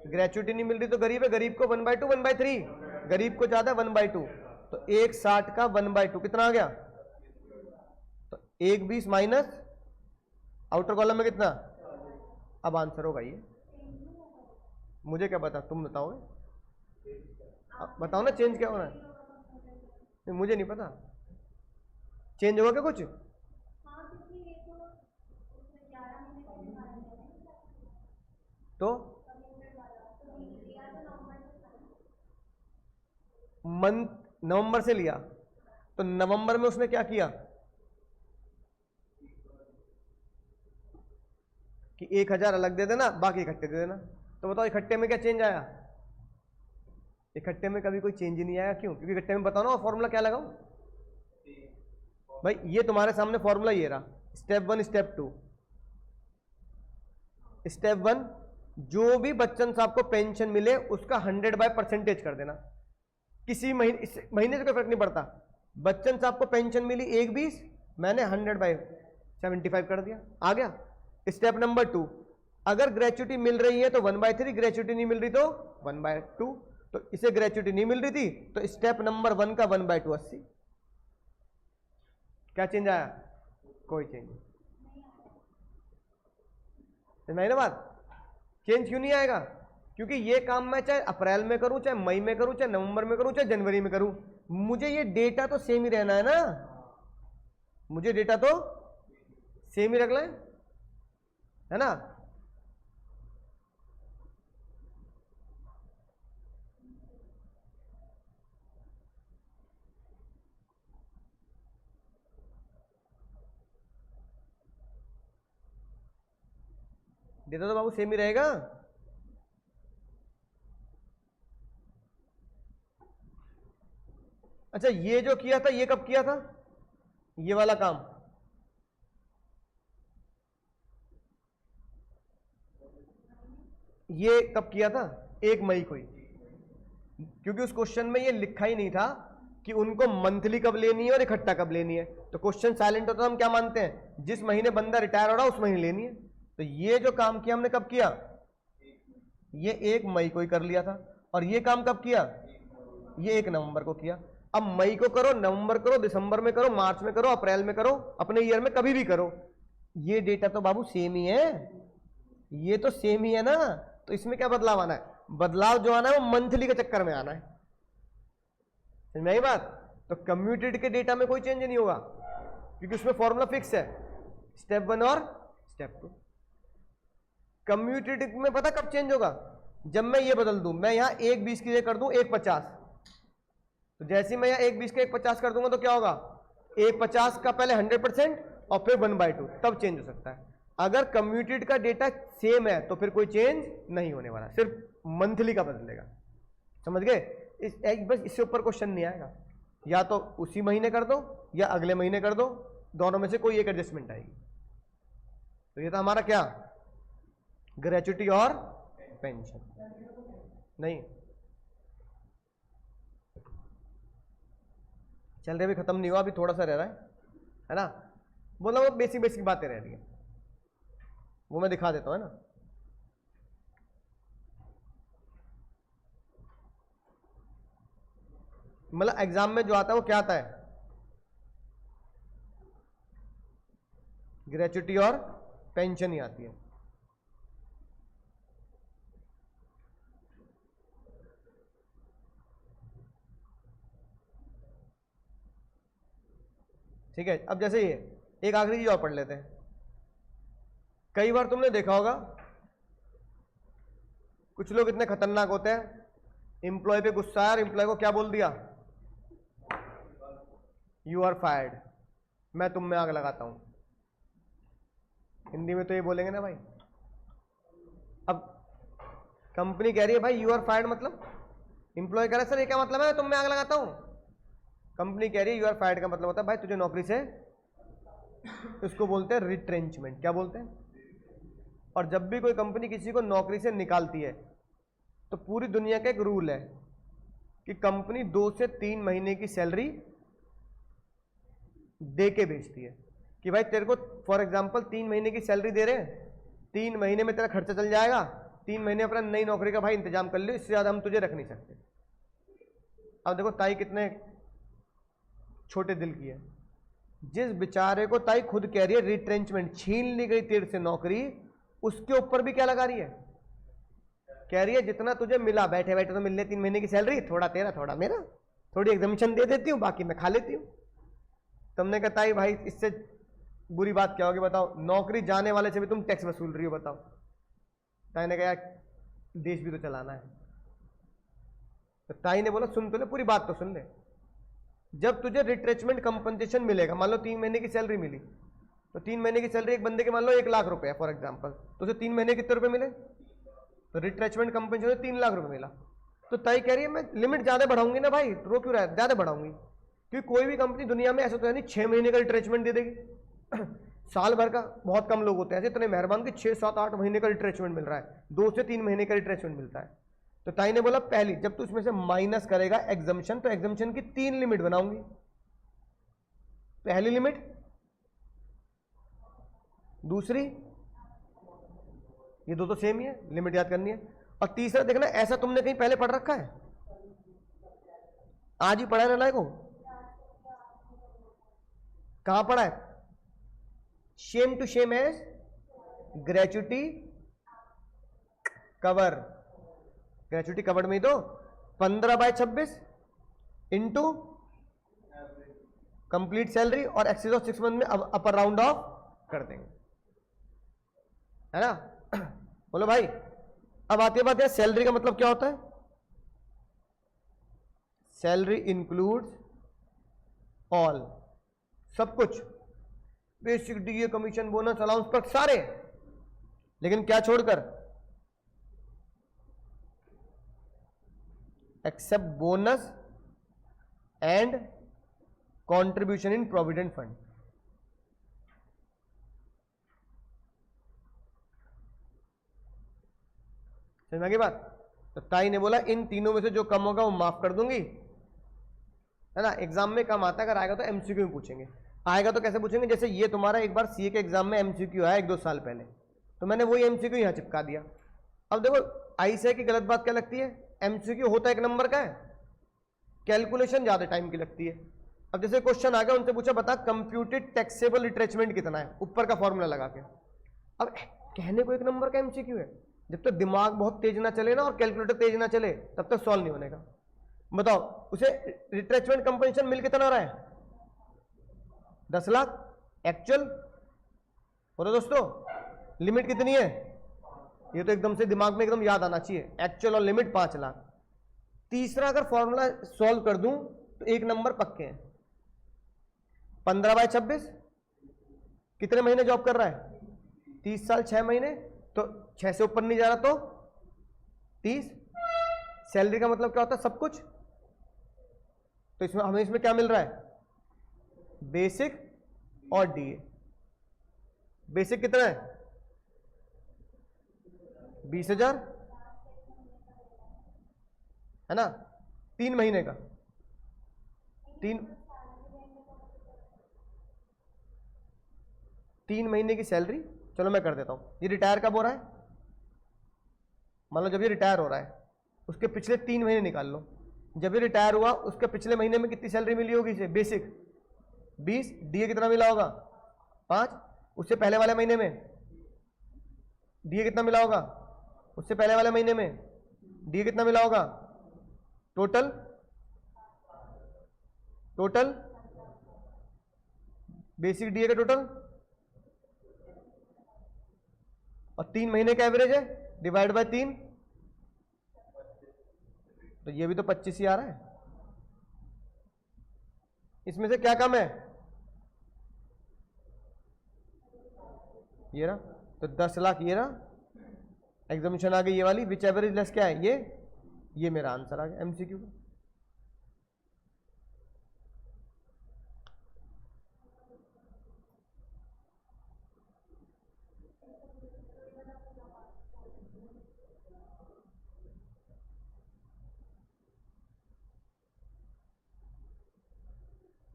ग्रेचुइटी नहीं मिल रही तो गरीब है। गरीब को 1/2 1/3, गरीब को ज्यादा 1/2। तो 160 का 1/2 कितना आ गया? तो 120 माइनस आउटर कॉलम में कितना? अब आंसर होगा ये। मुझे क्या पता, तुम बताओ। बताओ ना चेंज क्या होना है? नहीं, मुझे नहीं पता चेंज होगा क्या कुछ? तो मंथ नवंबर से लिया, तो नवंबर में उसने क्या किया कि 1000 अलग दे देना, बाकी इकट्ठे दे देना। तो बताओ इकट्ठे में क्या चेंज आया? इकट्ठे में कभी कोई चेंज ही नहीं आएगा। क्यों? क्योंकि इकट्ठे में बताओ ना फॉर्मूला क्या लगाओ भाई। ये तुम्हारे सामने फॉर्मूला ये रहा, स्टेप 1 स्टेप 2। स्टेप 1, जो भी बच्चन साहब को पेंशन मिले उसका 100/% कर देना। किसी महीने से कोई फर्क नहीं पड़ता। बच्चन साहब को पेंशन मिली 1/20, मैंने 100/75 कर दिया, आ गया। स्टेप नंबर 2, अगर ग्रेचुटी मिल रही है तो 1/3, ग्रेचुटी नहीं मिल रही तो 1/2। तो इसे ग्रेचुटी नहीं मिल रही थी तो स्टेप नंबर 1 का 1/2 80। क्या चेंज आया? कोई चेंज नहीं ना। बात चेंज क्यों नहीं आएगा? क्योंकि ये काम मैं चाहे अप्रैल में करूं, चाहे मई में करूं, चाहे नवंबर में करूं, चाहे जनवरी में करूं, मुझे ये डेटा तो सेम ही रहना है ना। मुझे डेटा तो सेम ही रखना है ना। डेटा तो बाबू सेम ही रहेगा। अच्छा, ये जो किया था ये कब किया था? ये वाला काम ये कब किया था? 1 मई को ही। क्योंकि उस क्वेश्चन में ये लिखा ही नहीं था कि उनको मंथली कब लेनी है और इकट्ठा कब लेनी है। तो क्वेश्चन साइलेंट होता है, हम क्या मानते हैं? जिस महीने बंदा रिटायर हो रहा है उस महीने लेनी है। तो ये जो काम किया हमने कब किया? ये 1 मई को ही कर लिया था। और ये काम कब किया? ये 1 नवंबर को किया। अब मई को करो, नवंबर करो, दिसंबर में करो, मार्च में करो, अप्रैल में करो, अपने ईयर में कभी भी करो, ये डेटा तो बाबू सेम ही है। ये तो सेम ही है ना। तो इसमें क्या बदलाव आना है? बदलाव जो आना है वो मंथली के चक्कर में आना है। समझ में आई बात? तो कम्यूटेड के डेटा में कोई चेंज नहीं होगा क्योंकि उसमें फॉर्मूला फिक्स है, स्टेप 1 और स्टेप 2। कम्यूटेड में पता कब चेंज होगा? जब मैं ये बदल दूं, मैं यहां 1/20 की जगह कर दूं 1/50। तो जैसे मैं यहां 1/20 के 1/50 कर दूंगा तो क्या होगा? 1/50 का पहले 100% और फिर 1/2, तब चेंज हो सकता है। अगर कम्यूटेड का डेटा सेम है तो फिर कोई चेंज नहीं होने वाला, सिर्फ मंथली का बदलेगा। समझ गए? बस इससे ऊपर क्वेश्चन नहीं आएगा। या तो उसी महीने कर दो या अगले महीने कर दो, दोनों में से कोई एक एडजस्टमेंट आएगी। तो ये था हमारा क्या? ग्रेचुटी और पेंशन। नहीं चल रहे, भी खत्म नहीं हुआ, अभी थोड़ा सा रह रहा है ना। बोला वो बेसिक बेसिक बातें रह रही है, वो मैं दिखा देता हूं, है ना। मतलब एग्जाम में जो आता है वो क्या आता है? ग्रेचुटी और पेंशन ही आती है। ठीक है। अब जैसे ये एक आखिरी चीज और पढ़ लेते हैं। कई बार तुमने देखा होगा कुछ लोग इतने खतरनाक होते हैं, एम्प्लॉय पे गुस्सा है और एम्प्लॉय को क्या बोल दिया? यू आर फायर्ड, मैं तुम में आग लगाता हूं। हिंदी में तो ये बोलेंगे ना भाई। अब कंपनी कह रही है भाई यू आर फायर्ड, मतलब एम्प्लॉय कह रहा है सर ये क्या मतलब है, तुम में आग लगाता हूं। कंपनी कह रही है यू आर फायर्ड का मतलब होता है भाई तुझे नौकरी से, इसको बोलते हैं रिट्रेंचमेंट। क्या बोलते हैं? और जब भी कोई कंपनी किसी को नौकरी से निकालती है तो पूरी दुनिया का एक रूल है कि कंपनी 2 से 3 महीने की सैलरी दे के बेचती है। कि भाई तेरे को फॉर एग्जांपल 3 महीने की सैलरी दे रहे हैं, 3 महीने में तेरा खर्चा चल जाएगा, 3 महीने अपना नई नौकरी का भाई इंतजाम कर लियो, इससे ज्यादा हम तुझे रख नहीं सकते। अब देखो ताई कितने छोटे दिल की है। जिस बेचारे को ताई खुद कह रही है रिट्रेंचमेंट, छीन ली गई तेरे से नौकरी, उसके ऊपर भी क्या लगा रही है? कह रही है जितना तुझे मिला बैठे बैठे तो मिलने 3 महीने की सैलरी, थोड़ा तेरा थोड़ा मेरा, थोड़ी एग्जामिशन दे देती हूँ, बाकी मैं खा लेती हूँ। तुमने कहा ताई भाई इससे बुरी बात क्या होगी बताओ? नौकरी जाने वाले से भी तुम टैक्स वसूल रही हो, बताओ। ताई ने कहा देश भी तो चलाना है। तो ताई ने बोला सुन तो ले, पूरी बात तो सुन ले। जब तुझे रिट्रेचमेंट कंपनसेशन मिलेगा, मान लो 3 महीने की सैलरी मिली, तो 3 महीने की सैलरी एक बंदे के मान लो 1 लाख रुपए है फॉर एग्जांपल, तो उसे 3 महीने कितने रुपए मिले? तो रिट्रेचमेंट कंपनसेशन 3 लाख रुपए मिला। तो तय कह रही है मैं लिमिट ज्यादा बढ़ाऊंगी ना भाई, रो क्यों रहा है, ज्यादा बढ़ाऊंगी, क्योंकि कोई भी कंपनी दुनिया में ऐसा तो है नहीं 6 महीने का रिट्रेचमेंट दे देगी साल भर का बहुत कम लोग होते हैं ऐसे इतने मेहरबान कि 6, 7, 8 महीने का रिट्रेचमेंट मिल रहा है, 2 से 3 महीने का रिट्रेचमेंट मिलता है। तो ताई ने बोला पहली जब तू इसमें से माइनस करेगा एग्जम्पशन, तो एग्जम्पशन की 3 लिमिट बनाऊंगी। पहली लिमिट, दूसरी, ये दो तो सेम ही है, लिमिट याद करनी है, और तीसरा देखना ऐसा तुमने कहीं पहले पढ़ रखा है, आज ही पढ़ा है ना को, कहां पढ़ा है, same to same as gratuity cover, gratuity cover में ही तो 15/26 इंटू कंप्लीट सैलरी और एक्सेस ऑफ 6 मंथ में अपर राउंड ऑफ कर देंगे, है ना। बोलो भाई, अब आती है बात है सैलरी का मतलब क्या होता है, सैलरी इंक्लूड्स ऑल, सब कुछ, basic DA commission bonus allowance पर सारे, लेकिन क्या छोड़कर, except bonus and contribution in provident fund. समझ में आ गई बात। तो ताई ने बोला इन तीनों में से जो कम होगा वो माफ कर दूंगी, है ना। एग्जाम में कम आता है, अगर आएगा तो एमसीक्यू में पूछेंगे, आएगा तो कैसे पूछेंगे, जैसे ये तुम्हारा एक बार सीए के एग्जाम में एमसीक्यू आया 1-2 साल पहले, तो मैंने वही एमसीक्यू यहां चिपका दिया। अब देखो आईसीआई की गलत बात क्या लगती है, एमसीक्यू होता 1 नंबर का है, कैलकुलेशन ज्यादा टाइम की लगती है। अब जैसे क्वेश्चन आ गया, उनसे पूछा बता कंप्यूटेड टैक्सेबल रिट्रेचमेंट कितना है, ऊपर का फॉर्मूला लगा के, अब कहने को 1 नंबर का एमसीक्यू है, जब तक दिमाग बहुत तेज ना चले ना और कैलकुलेटर तेज ना चले तब तक सॉल्व नहीं होने का। बताओ उसे रिट्रेचमेंट कंपनसेशन मिल कितना रहा है, 10 लाख एक्चुअल, बोलो दोस्तों लिमिट कितनी है, ये तो एकदम से दिमाग में एकदम याद आना चाहिए, एक्चुअल और लिमिट 5 लाख। तीसरा अगर फॉर्मूला सॉल्व कर दूं तो 1 नंबर पक्के हैं, 15/26 कितने महीने जॉब कर रहा है, 30 साल 6 महीने, तो 6 से ऊपर नहीं जा रहा तो 30। सैलरी का मतलब क्या होता है, सब कुछ, तो इसमें हमें इसमें क्या मिल रहा है, बेसिक और डीए। बेसिक कितना है, 20,000, है ना, 3 महीने का, 3 महीने की सैलरी। चलो मैं कर देता हूं, ये रिटायर कब हो रहा है, मान लो जब ये रिटायर हो रहा है उसके पिछले 3 महीने निकाल लो, जब ये रिटायर हुआ उसके पिछले महीने में कितनी सैलरी मिली होगी इसे, बेसिक 20, डीए कितना मिला होगा 5, उससे पहले वाले महीने में डीए कितना मिला होगा, उससे पहले वाले महीने में डीए कितना मिला होगा, टोटल बेसिक डीए का टोटल, और 3 महीने का एवरेज है, डिवाइड बाय 3, तो ये भी तो 25 ही आ रहा है। इसमें से क्या कम है, ये रहा, तो 10 लाख ये रहा, एग्जामिनेशन आ गई ये वाली, विच एवरेज लेस क्या है, ये मेरा आंसर आ गया एमसीक्यू का।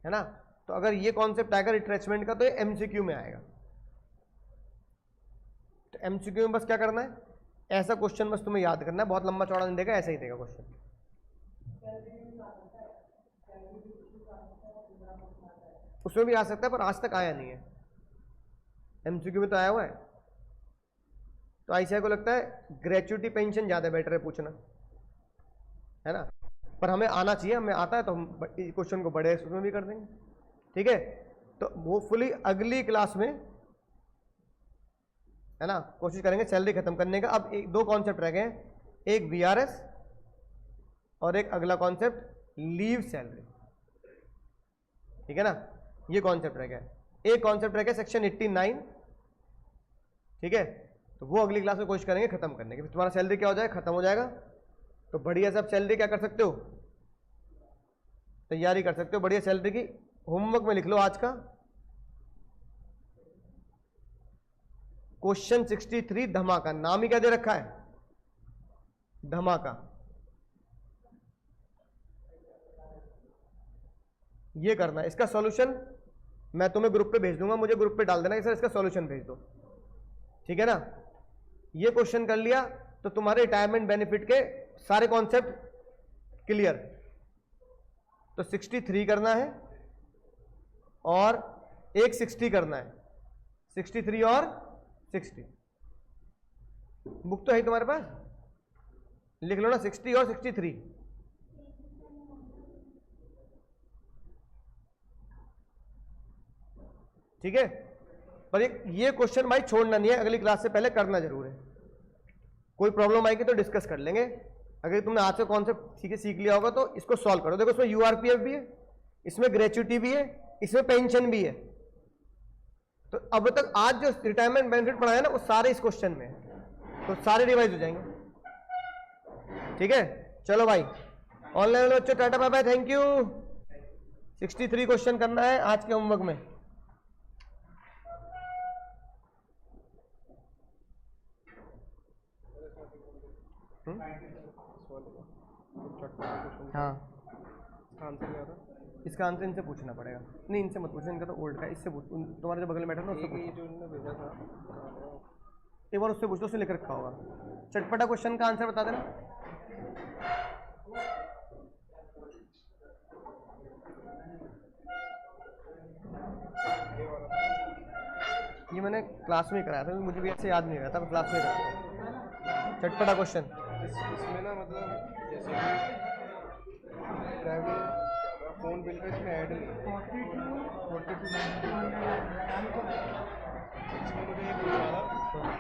है ना, तो अगर ये कॉन्सेप्ट आएगा रिट्रेचमेंट का तो ये एमसीक्यू में आएगा। तो एमसीक्यू में बस क्या करना है, ऐसा क्वेश्चन बस तुम्हें याद करना है, बहुत लंबा चौड़ा नहीं देगा, ऐसा ही देगा क्वेश्चन। उसमें भी आ सकता है पर आज तक आया नहीं है, एमसीक्यू में तो आया हुआ है। तो आईसीआई को लगता है ग्रेचुटी पेंशन ज्यादा बेटर है पूछना, है ना, पर हमें आना चाहिए, हमें आता है तो हम क्वेश्चन को बड़े उसमें भी कर देंगे, ठीक है। तो वो फुली अगली क्लास में, है ना, कोशिश करेंगे सैलरी खत्म करने का। अब 2 कॉन्सेप्ट रह गए हैं, एक वीआरएस और एक अगला कॉन्सेप्ट लीव सैलरी, ठीक है ना, ये कॉन्सेप्ट रह गया। एक कॉन्सेप्ट रह गया सेक्शन 89, ठीक है, तो वो अगली क्लास में कोशिश करेंगे खत्म करने की, तुम्हारा सैलरी क्या हो जाएगा, खत्म हो जाएगा, तो बढ़िया सब सैलरी क्या कर सकते हो, तैयारी कर सकते हो बढ़िया सैलरी की। होमवर्क में लिख लो आज का क्वेश्चन 63 धमाका, नाम ही क्या दे रखा है, धमाका। ये करना, इसका सॉल्यूशन मैं तुम्हें ग्रुप पे भेज दूंगा, मुझे ग्रुप पे डाल देना कि सर इसका सॉल्यूशन भेज दो, ठीक है ना। ये क्वेश्चन कर लिया तो तुम्हारे रिटायरमेंट बेनिफिट के सारे कॉन्सेप्ट क्लियर। तो 63 करना है और एक 60 करना है, 63 और 60। बुक तो है तुम्हारे पास, लिख लो ना 60 और 63। ठीक है, पर ये क्वेश्चन भाई छोड़ना नहीं है, अगली क्लास से पहले करना जरूर है। कोई प्रॉब्लम आएगी तो डिस्कस कर लेंगे। अगर तुमने आज से कॉन्सेप्ट ठीक है सीख लिया होगा तो इसको सॉल्व करो। देखो इसमें यूआरपीएफ भी है, इसमें ग्रेच्युटी भी है, इसमें पेंशन भी है। तो अब तक आज जो रिटायरमेंट बेनिफिट पढ़ाया ना वो सारे इस क्वेश्चन में है, तो सारे रिवाइज हो जाएंगे। ठीक है, चलो भाई ऑनलाइन वाले बच्चों tata bye bye, thank you. 63 question करना है आज के होमवर्क में। हाँ, इसका आंसर इनसे पूछना पड़ेगा। नहीं इनसे मत पूछो, इनका तो ओल्ड का, इससे पूछ, तुम्हारे जो बगल में बैठा ना उससे पूछो। एक बार उससे पूछ लो, उसने लिख रखा होगा। चटपटा क्वेश्चन का आंसर बता देना। ये मैंने क्लास में कराया था, मुझे भी ऐसे याद नहीं रहता, मैं क्लास में कराया था चटपटा क्वेश्चन। इसमें ना मतलब जैसे फोन बिल का इसमें ऐड नहीं है। इसमें मुझे ये पूछना था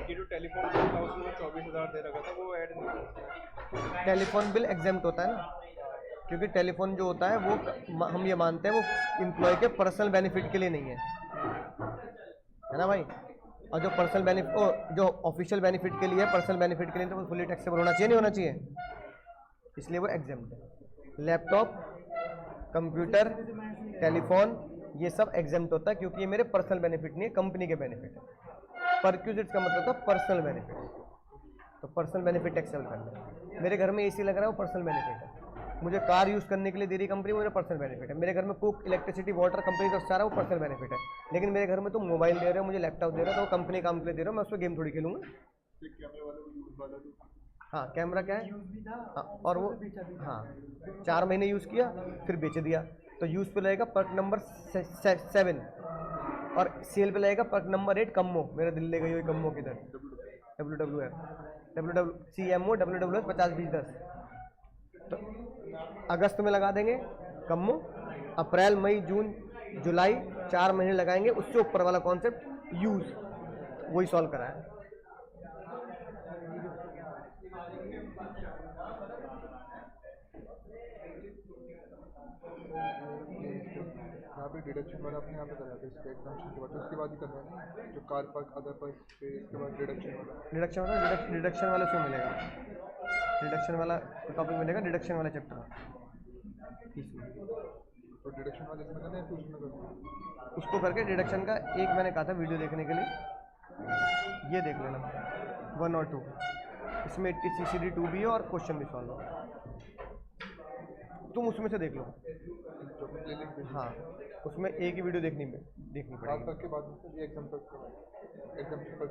कि जो टेलीफोन बिल था उसमें 24,000 दे रखा था, वो ऐड नहीं है। टेलीफोन बिल एग्जेम्प्ट होता है ना, क्योंकि टेलीफोन जो होता है वो हम ये मानते हैं वो एम्प्लॉय के पर्सनल बेनिफिट के लिए नहीं है ना भाई। और जो पर्सनल बेनिफिट, जो ऑफिशियल बेनिफिट के लिए, पर्सनल बेनिफिट के लिए तो वो फुली टैक्सेबल होना चाहिए, नहीं होना चाहिए, इसलिए वो एग्जेम्प्ट है। लैपटॉप, कंप्यूटर, टेलीफोन ये सब एग्जेम्प्ट होता है क्योंकि ये मेरे पर्सनल बेनिफिट नहीं है, कंपनी के बेनिफिट है। परक्यूजिट्स का मतलब था पर्सनल बेनिफिट, तो पर्सनल बेनिफिट टैक्सेबल करना। मेरे घर में एसी लग रहा है वो पर्सनल बेनिफिट है, मुझे कार यूज़ करने के लिए दे रही कंपनी, मुझे पर्सनल बेनिफिट है। मेरे घर में कुक, इलेक्ट्रिसिटी, वाटर कंपनी का सारा वो पर्सनल बेनिफिट है। लेकिन मेरे घर में तुम मोबाइल दे रहे हो, मुझे लैपटॉप दे रहे हो, तो वो कंपनी काम के लिए दे रहे हो, मैं उसमें गेम थोड़ी खेलूंगा। हाँ कैमरा क्या है, हाँ, और वो हाँ 4 महीने यूज़ किया फिर बेच दिया, तो यूज़ पे लगेगा पर्क नंबर 7 और सेल पे लगेगा पर्क नंबर 8 कम्मो। मेरा दिल ले गई हुई कम्मो किधर, CMO WWF 50-20-10। तो अगस्त में लगा देंगे कम्मो, अप्रैल मई जून जुलाई 4 महीने लगाएंगे, उससे ऊपर वाला कॉन्सेप्ट यूज, वही सॉल्व करा है। यहाँ पे डिडक्शन वाला अपने यहाँ पे कराया था इसका एग्जाम्पशन के बाद, उसके बाद ही करना है जो कार पार्क अदर पार्क पे, इसके बाद डिडक्शन वाला उसमें मिलेगा, डिडक्शन वाला टॉपिक मिलेगा, डिडक्शन वाला चैप्टर। तो डिडक्शन वाले इसमें करना है फिर उसमें करना, उसको करके डिडक्शन का एक मैंने कहा था वीडियो देखने के लिए, ये देख लेना 1 और 2, इसमें 80 CCD 2 भी है और क्वेश्चन भी सॉल्व हो, तुम उसमें से देख लो। हाँ उसमें एक ही वीडियो देखनी पड़ेगी। के बाद ये एग्जाम के बाद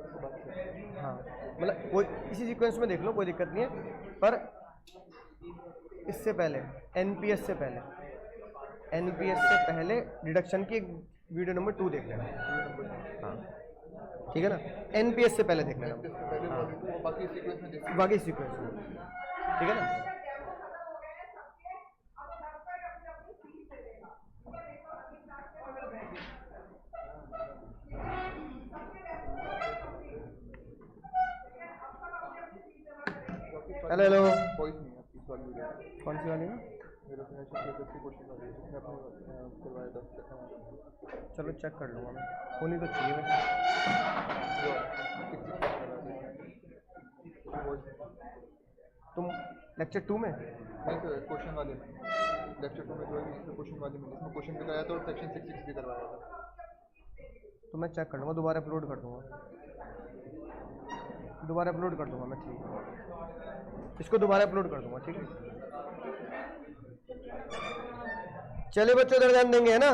हाँ मतलब कोई इसी सीक्वेंस में देख लो, कोई दिक्कत नहीं है, पर इससे पहले NPS से पहले डिडक्शन की वीडियो नंबर 2 देख लेना। हाँ ठीक है ना, NPS से पहले देख लेना। हाँ बाकी सीक्वेंस में, ठीक है ना। हेलो हेलो, वॉइस नहीं है इस वाली वीडियो में। कौन सी वाली है? मेरे को ऐसे क्वेश्चन वाली है जिसमें अपने करवाया था। चलो चेक कर लूँगा मैं, होनी तो चाहिए वैसे। तुम लेक्चर 2 में नहीं सर, क्वेश्चन वाले में लेक्चर 2 में जो है इसमें क्वेश्चन वाले में इसमें क्वेश्चन भी कराया था और सेक्शन 6 भी करवाया था। तो मैं चेक कर लूँगा, दोबारा अपलोड कर दूँगा, दोबारा अपलोड कर दूँगा मैं, ठीक है, इसको दोबारा अपलोड कर दूँगा, ठीक है। चलिए बच्चों, इधर ध्यान देंगे, है ना।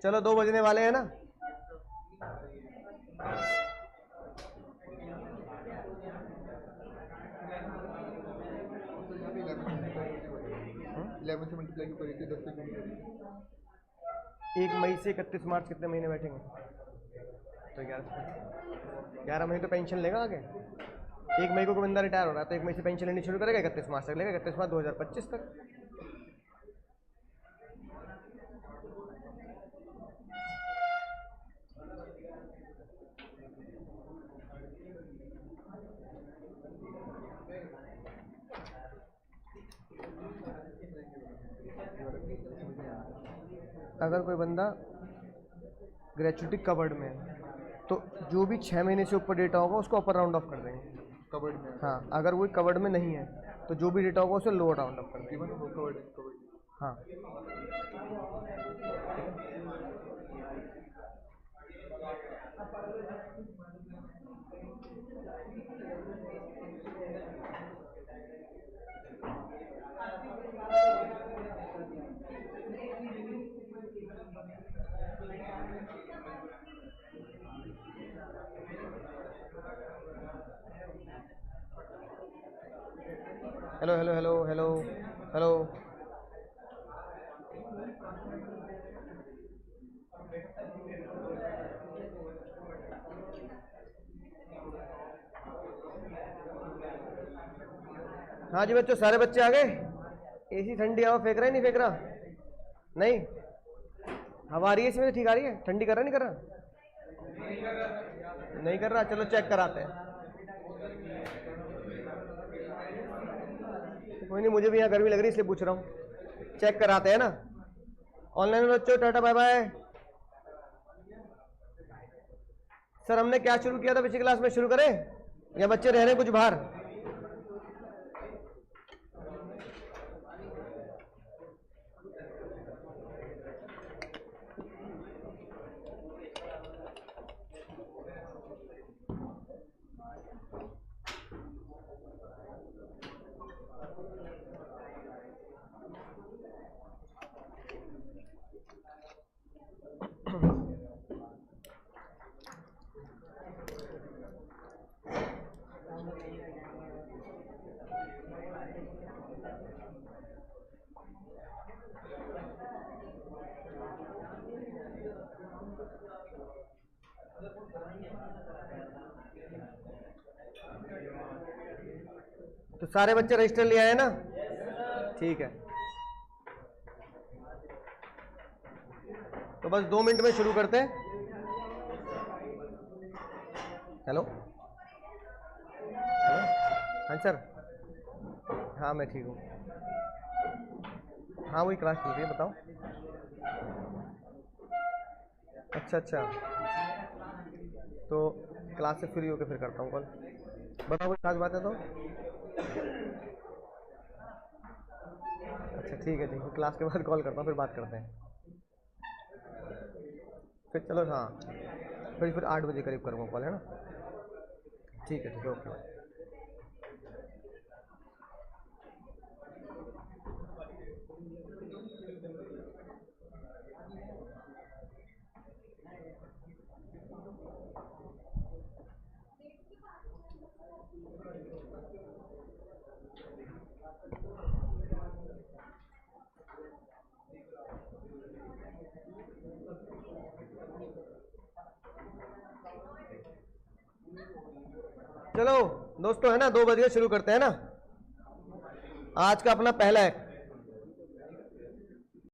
चलो 2 बजने वाले हैं ना। तो यहाँ पे 11 से मल्टीप्लाई क्यों करी थी, 10 से क्यों नहीं करी? 1 मई से 31 मार्च कितने महीने बैठेंगे? तो 11 मई तो पेंशन लेगा आगे। 1 मई को बंदा रिटायर हो रहा है तो 1 मई से पेंशन लेनी शुरू करेगा, 31 मार्च तक लेगा, 31 मार्च 2025 तक। अगर कोई बंदा ग्रेचुइटी कवर्ड में है तो जो भी 6 महीने से ऊपर डेटा होगा उसको अपर राउंड ऑफ कर देंगे। कवर्ड में? हाँ, अगर वो कवर्ड में नहीं है तो जो भी डेटा होगा उसे लोअर राउंड ऑफ कर देंगे। इवन वो कवर्ड। हाँ, hello hello hello hello hello. हाँ जी बच्चों, सारे बच्चे आ गए। एसी ठंडी हवा फेंक रहा है, नहीं फेंक रहा? नहीं, हवा आ रही है इसमें से, ठीक आ रही है? ठंडी कर रहा नहीं कर रहा? नहीं कर रहा, चलो चेक कराते हैं। कोई नहीं, मुझे भी यहाँ गर्मी लग रही है इसलिए पूछ रहा हूँ। चेक कराते हैं ना। ऑनलाइन बच्चों टाटा बाय बाय। सर हमने क्या शुरू किया था पिछली क्लास में, शुरू करें या बच्चे रह रहे हैं कुछ बाहर? तो सारे बच्चे रजिस्टर ले आए ना? ठीक है, तो बस 2 मिनट में शुरू करते हैं। हेलो, हाँ सर, हाँ मैं ठीक हूँ। हाँ वही क्लास चल रही है, बताओ। अच्छा अच्छा, तो क्लास से फ्री होकर फिर करता हूँ कॉल। बताओ कोई खास बात है तो। अच्छा ठीक है, ठीक है, क्लास के बाद कॉल करता हूँ, फिर बात करते हैं। फिर चलो, हाँ फिर 8 बजे करीब करूँगा कॉल, है ना? ठीक है, ठीक है, ओके। चलो दोस्तों, है ना, 2 बजे शुरू करते हैं ना। आज का अपना पहला है